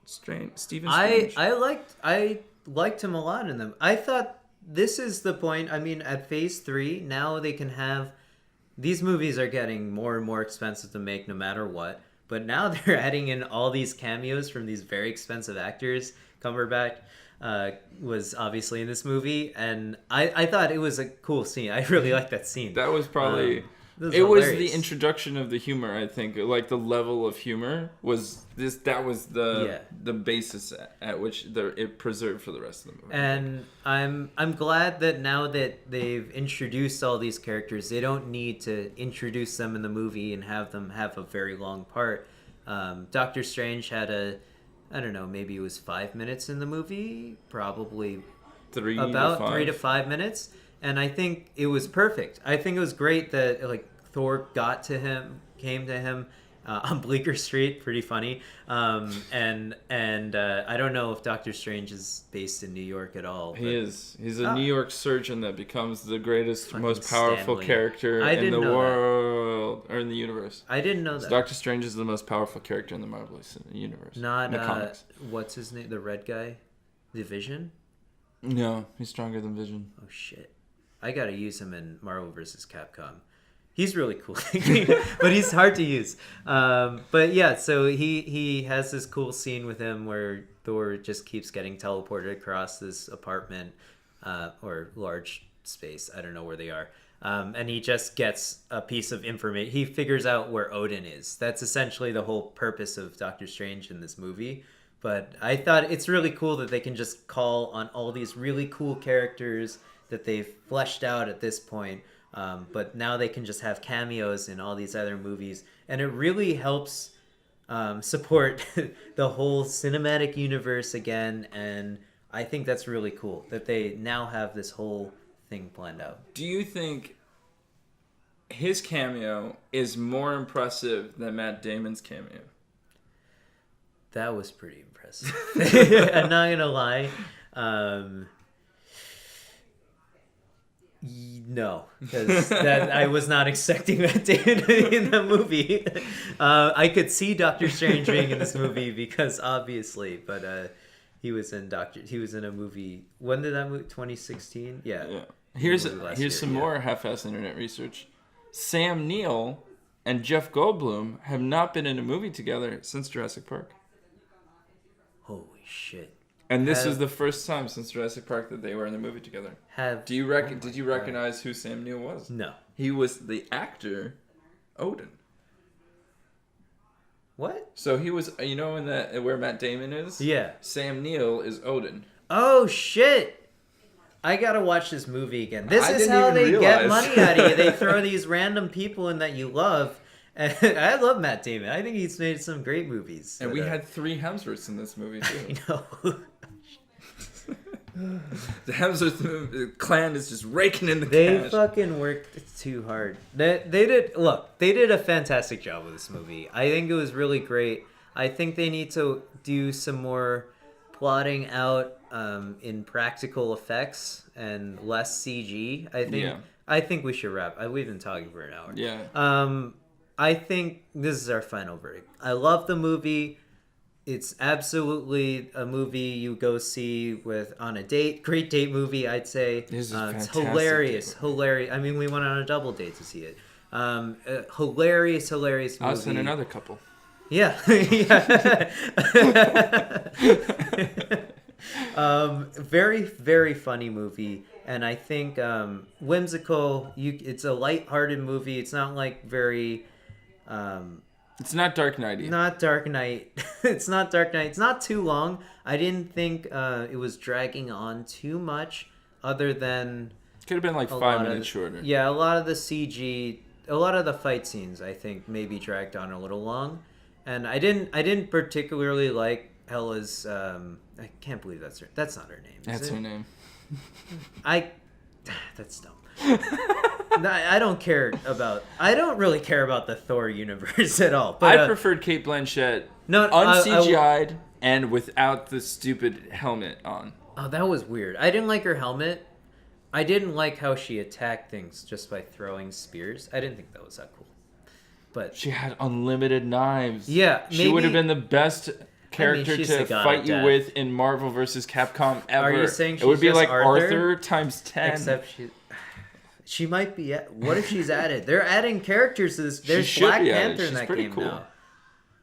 B: Stephen Strange.
A: I liked him a lot in them. I thought this is the point. I mean, at Phase 3, now they can have... These movies are getting more and more expensive to make no matter what. But now they're adding in all these cameos from these very expensive actors. Cumberbatch was obviously in this movie. And I thought it was a cool scene. I really liked that scene.
B: That was probably...
A: It
B: was the introduction of the humor, I think. Like, the level of humor was this. That was the basis at which it preserved for the rest of the movie.
A: And I'm glad that now that they've introduced all these characters, they don't need to introduce them in the movie and have them have a very long part. Doctor Strange had I don't know, maybe it was 5 minutes in the movie, probably 3 to 5 minutes. And I think it was perfect. I think it was great that like Thor came to him on Bleecker Street, pretty funny. And I don't know if Doctor Strange is based in New York at all.
B: He is. He's a New York surgeon that becomes the greatest, most powerful character in the world or in the universe.
A: I didn't know that.
B: Doctor Strange is the most powerful character in the Marvel universe.
A: Not
B: in the comics.
A: What's his name? The red guy, the Vision.
B: No, he's stronger than Vision.
A: Oh shit. I gotta use him in Marvel vs. Capcom. He's really cool, but he's hard to use. But yeah, so he has this cool scene with him where Thor just keeps getting teleported across this apartment or large space. I don't know where they are. And he just gets a piece of information. He figures out where Odin is. That's essentially the whole purpose of Doctor Strange in this movie. But I thought it's really cool that they can just call on all these really cool characters that they've fleshed out at this point, but now they can just have cameos in all these other movies, and it really helps support the whole cinematic universe again, and I think that's really cool that they now have this whole thing planned out.
B: Do you think his cameo is more impressive than Matt Damon's cameo?
A: That was pretty impressive. I'm not gonna lie. No, because I was not expecting Matt Damon to be in that movie. I could see Doctor Strange being in this movie because obviously, but he was in a movie. When did that movie? 2016. Yeah.
B: Here's some more half-assed internet research. Sam Neill and Jeff Goldblum have not been in a movie together since Jurassic Park.
A: Holy shit.
B: And this is the first time since Jurassic Park that they were in a movie together. Did you recognize who Sam Neill was?
A: No.
B: He was the actor Odin.
A: What?
B: So he was, in that where Matt Damon is?
A: Yeah.
B: Sam Neill is Odin.
A: Oh shit. I gotta watch this movie again. This is how they get money out of you. They throw these random people in that you love. And I love Matt Damon. I think he's made some great movies.
B: And we had 3 Hemsworths in this movie too.
A: I know.
B: The Hemsworth clan is just raking in the cash.
A: They fucking worked too hard. They did a fantastic job with this movie. I think it was really great. I think they need to do some more plotting out in practical effects and less CG. I think we should wrap. We've been talking for an hour.
B: Yeah.
A: I think this is our final verdict. I love the movie. It's absolutely a movie you go see on a date. Great date movie, I'd say.
B: It's
A: hilarious. I mean, we went on a double date to see it. Hilarious movie.
B: Us and another couple.
A: Yeah. Very, very funny movie. And I think whimsical. It's a lighthearted movie. It's not like very...
B: it's not Dark Knight.
A: Not Dark Knight. It's not Dark Knight. It's not too long. I didn't think it was dragging on too much, other than
B: could have been like 5 minutes shorter.
A: Yeah, a lot of the CG, a lot of the fight scenes, I think maybe dragged on a little long, and I didn't particularly like Hella's. I can't believe that's not her name.
B: That's her name.
A: That's dumb. I don't really care about the Thor universe at all. But
B: I preferred Cate Blanchett un-CGI'd and without the stupid helmet on.
A: Oh, that was weird. I didn't like her helmet. I didn't like how she attacked things just by throwing spears. I didn't think that was that cool. But
B: she had unlimited knives.
A: Yeah,
B: she would have been the best character to fight you with in Marvel vs. Capcom ever.
A: Are you saying
B: it would be like
A: Arthur
B: times 10?
A: Except she might be. What if she's added? They're adding characters to this. There's Black Panther in that game now.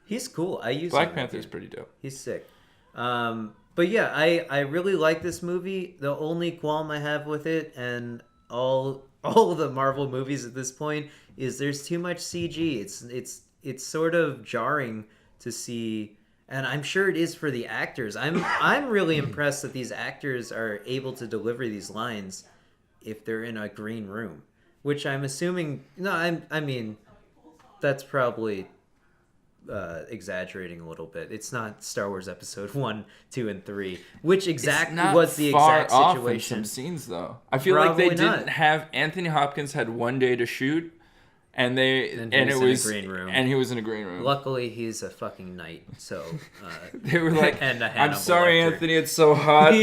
A: He's cool. I use
B: Black Panther's pretty dope.
A: He's sick. But yeah, I really like this movie. The only qualm I have with it, and all of the Marvel movies at this point, is there's too much CG. It's sort of jarring to see, and I'm sure it is for the actors. I'm really impressed that these actors are able to deliver these lines if they're in a green room, which I'm assuming. No, I mean, that's probably exaggerating a little bit. It's not Star Wars Episode 1, 2, and 3, which was the exact situation.
B: Some scenes though, I feel like they didn't have. Anthony Hopkins had one day to shoot, and it was in a green room. And he was in a green room.
A: Luckily, he's a fucking knight, so
B: they were like,
A: and
B: "I'm sorry, Anthony, it's so hot.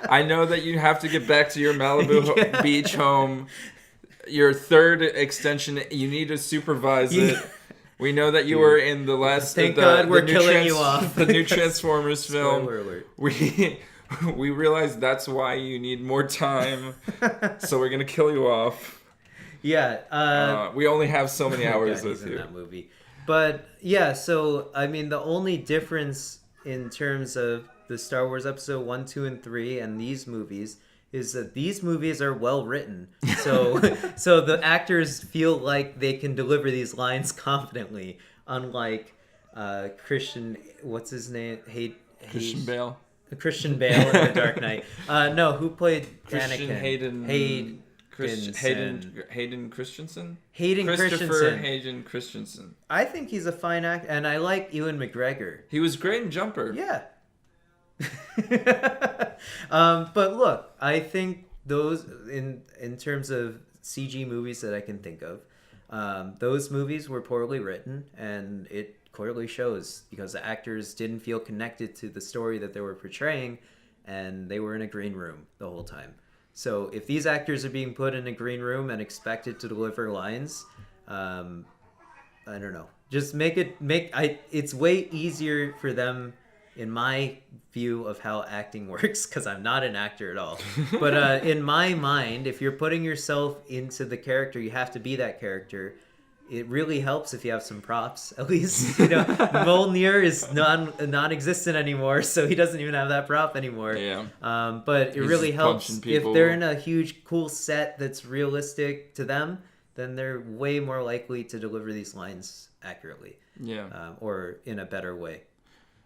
B: I know that you have to get back to your Malibu beach home. Your third extension, you need to supervise it." We know that you were in the last.
A: Thank God we're killing you off.
B: The new Transformers film.
A: Spoiler alert.
B: We realize that's why you need more time, so we're gonna kill you off.
A: Yeah.
B: We only have so many hours with you.
A: In that movie. But yeah, so I mean, the only difference in terms of the Star Wars Episode 1, 2, and 3 and these movies is that these movies are well written. So the actors feel like they can deliver these lines confidently, unlike Christian, what's his name?
B: Christian Bale.
A: Christian Bale in The Dark Knight. No, who played Anakin?
B: Hayden Christensen? Christopher Hayden Christensen.
A: I think he's a fine actor, and I like Ewan McGregor.
B: He was great in Jumper.
A: Yeah. But look, I think those in terms of CG movies that I can think of, those movies were poorly written, and it clearly shows because the actors didn't feel connected to the story that they were portraying, and they were in a green room the whole time. So if these actors are being put in a green room and expected to deliver lines, I don't know. Just it's way easier for them, in my view of how acting works, because I'm not an actor at all. But in my mind, if you're putting yourself into the character, you have to be that character. It really helps if you have some props, at least. Mjolnir is non-existent anymore, so he doesn't even have that prop anymore.
B: Yeah.
A: But it really helps if they're in a huge, cool set that's realistic to them, then they're way more likely to deliver these lines accurately.
B: Yeah.
A: Or in a better way.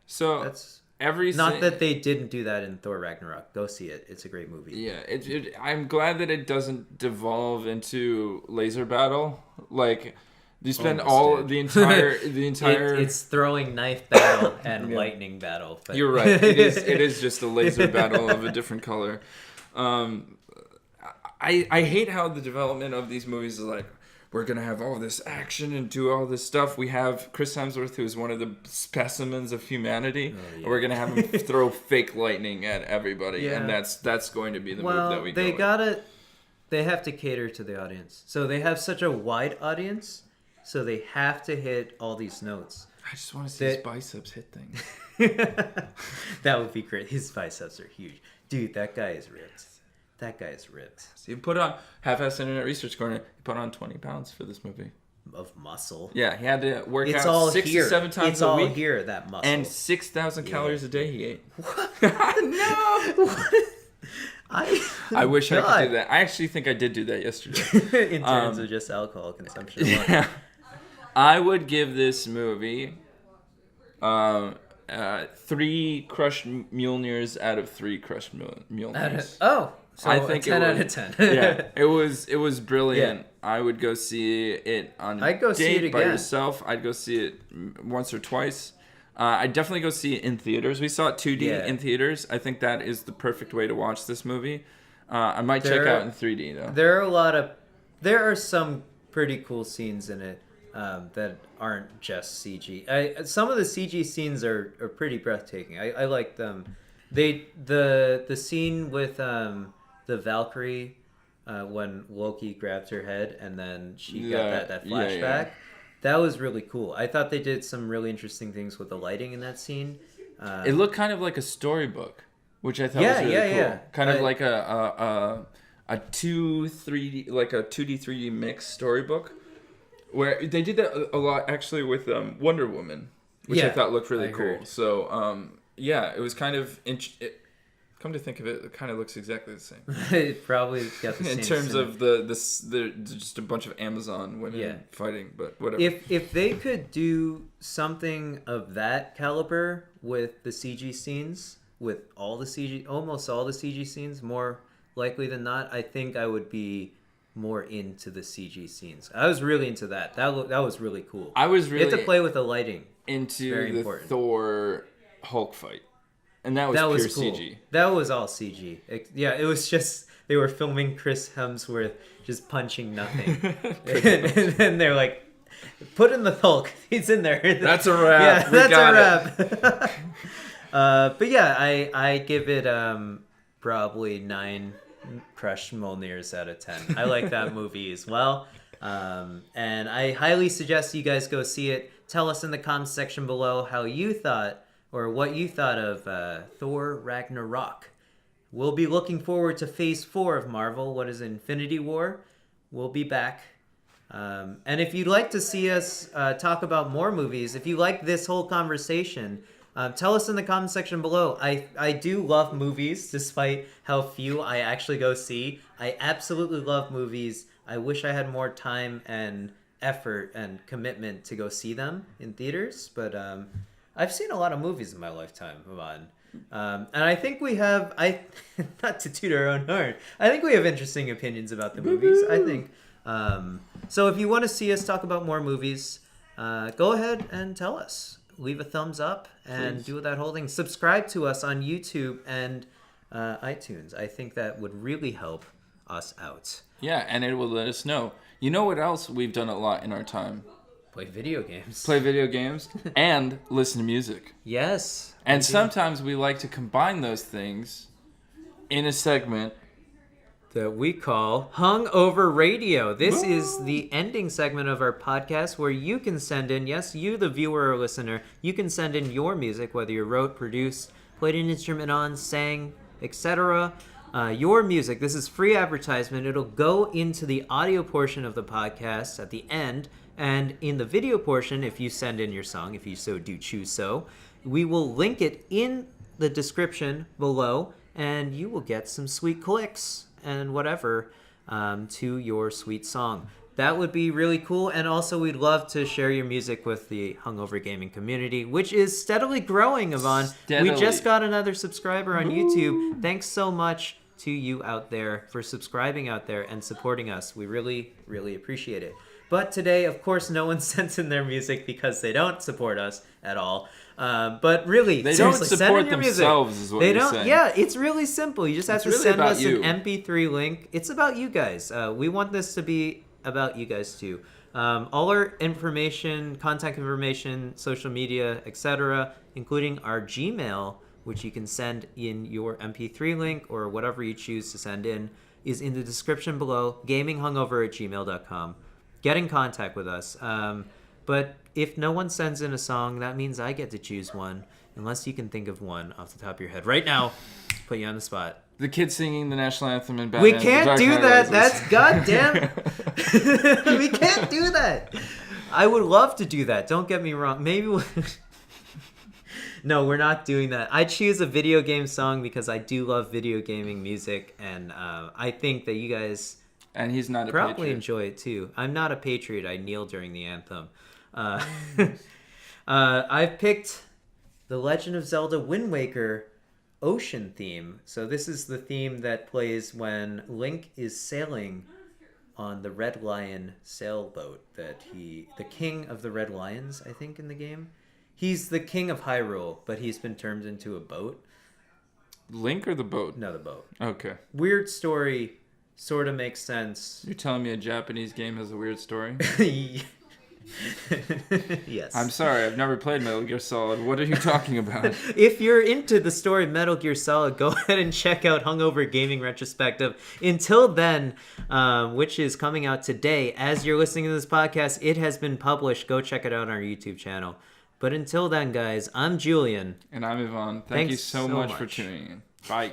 B: So
A: that's not that they didn't do that in Thor Ragnarok. Go see it. It's a great movie.
B: Yeah, I'm glad that it doesn't devolve into laser battle. Like you spend the entire
A: it's throwing knife battle and lightning battle. But...
B: You're right. It is just a laser battle of a different color. I hate how the development of these movies is like, we're going to have all this action and do all this stuff. We have Chris Hemsworth, who is one of the specimens of humanity. Oh, yeah. We're going to have him throw fake lightning at everybody. Yeah. And that's going to be the move that we go
A: they have to cater to the audience. So they have such a wide audience, so they have to hit all these notes.
B: I just want to see his biceps hit things.
A: That would be great. His biceps are huge. Dude, that guy is ripped. So
B: you put on Half-Assed Internet Research Corner. He put on 20 pounds for this movie
A: of muscle.
B: Yeah, he had to work out 6 to 7 times a week.
A: It's all here, that muscle.
B: And 6,000 calories a day he ate.
A: What?
B: No. I wish I could do that. I actually think I did do that yesterday.
A: In terms of just alcohol consumption.
B: Yeah. I would give this movie 3 crushed Mjolnirs out of 3 crushed Mjolnirs.
A: So I think 10 out of 10.
B: Yeah, it was brilliant. Yeah. I would go see it on a date by yourself. I'd go see it once or twice. I'd definitely go see it in theaters. We saw it 2D in theaters. I think that is the perfect way to watch this movie. I might check out in 3D though.
A: There are some pretty cool scenes in it that aren't just CG. Some of the CG scenes are pretty breathtaking. I like them. The scene with the Valkyrie when Loki grabs her head and then she got that flashback. Yeah. That was really cool. I thought they did some really interesting things with the lighting in that scene.
B: It looked kind of like a storybook, which I thought was really cool. Yeah. Kind of like a 2D 3D mix storybook, where they did that a lot actually with Wonder Woman, which I thought looked really cool. Heard. So it was kind of come to think of it, it kind of looks exactly the same.
A: It probably got the same.
B: In terms of the just a bunch of Amazon women fighting, but whatever.
A: If they could do something of that caliber with the CG scenes, with almost all the CG scenes, more likely than not, I think I would be more into the CG scenes. I was really into that. That was really cool.
B: I was really
A: you have to play with the lighting.
B: Into the Thor Hulk fight. And that was pure cool. CG.
A: That was all CG. It was just they were filming Chris Hemsworth just punching nothing, and then they're like, "Put in the Hulk. He's in there."
B: That's a wrap.
A: Yeah, that's a wrap. But yeah, I give it probably 9 crushed Mjolnirs out of 10. I like that movie as well, and I highly suggest you guys go see it. Tell us in the comments section below how you thought. Or what you thought of Thor Ragnarok. We'll be looking forward to Phase 4 of Marvel. What is Infinity War? We'll be back. And if you'd like to see us talk about more movies, if you like this whole conversation, tell us in the comment section below. I do love movies, despite how few I actually go see. I absolutely love movies. I wish I had more time and effort and commitment to go see them in theaters, but... I've seen a lot of movies in my lifetime, Ivan. And I think we have, not to toot our own horn, I think we have interesting opinions about the movies. I think. So if you want to see us talk about more movies, go ahead and tell us. Leave a thumbs up and do that whole thing. Subscribe to us on YouTube and iTunes. I think that would really help us out.
B: Yeah, and it will let us know. You know what else we've done a lot in our time?
A: Play video games
B: and listen to music.
A: Yes.
B: And sometimes we like to combine those things in a segment
A: that we call Hungover Radio. This is the ending segment of our podcast where you can send in, yes, you the viewer or listener, you can send in your music, whether you wrote, produced, played an instrument on, sang, etc. Your music. This is free advertisement. It'll go into the audio portion of the podcast at the end. And in the video portion, if you send in your song, if you so do choose so, we will link it in the description below, and you will get some sweet clicks and whatever to your sweet song. That would be really cool, and also we'd love to share your music with the Hungover Gaming community, which is steadily growing, Ivan. We just got another subscriber on YouTube. Thanks so much to you out there for subscribing out there and supporting us. We really, really appreciate it. But today, of course, no one sends in their music because they don't support us at all. But really,
B: they
A: seriously,
B: don't support themselves, is what you're saying.
A: Yeah, it's really simple. You just have to send us an MP3 link. It's about you guys. We want this to be about you guys too. All our information, contact information, social media, etc., including our Gmail, which you can send in your MP3 link or whatever you choose to send in, is in the description below, gaminghungover@gmail.com. Get in contact with us. But if no one sends in a song, that means I get to choose one, unless you can think of one off the top of your head. Right now, put you on the spot.
B: The kids singing the national anthem in Batman.
A: We can't do that. That's goddamn. We can't do that. I would love to do that. Don't get me wrong. Maybe No, we're not doing that. I choose a video game song because I do love video gaming music, and I think that you guys...
B: And he's not a
A: probably
B: patriot.
A: Enjoy it too. I'm not a patriot. I kneel during the anthem. I've picked the Legend of Zelda Wind Waker ocean theme. So this is the theme that plays when Link is sailing on the Red Lion sailboat the king of the Red Lions, I think, in the game. He's the king of Hyrule, but he's been turned into a boat.
B: Link or the boat?
A: No, the boat.
B: Okay.
A: Weird story, sort of makes sense.
B: You're telling me a Japanese game has a weird story?
A: Yes.
B: I'm sorry, I've never played Metal Gear Solid. What are you talking about?
A: If you're into the story of Metal Gear Solid, go ahead and check out Hungover Gaming Retrospective. Until then, which is coming out today, as you're listening to this podcast, it has been published. Go check it out on our YouTube channel. But until then, guys, I'm Julien.
B: And I'm Ivan. Thank you so much for tuning in. Bye.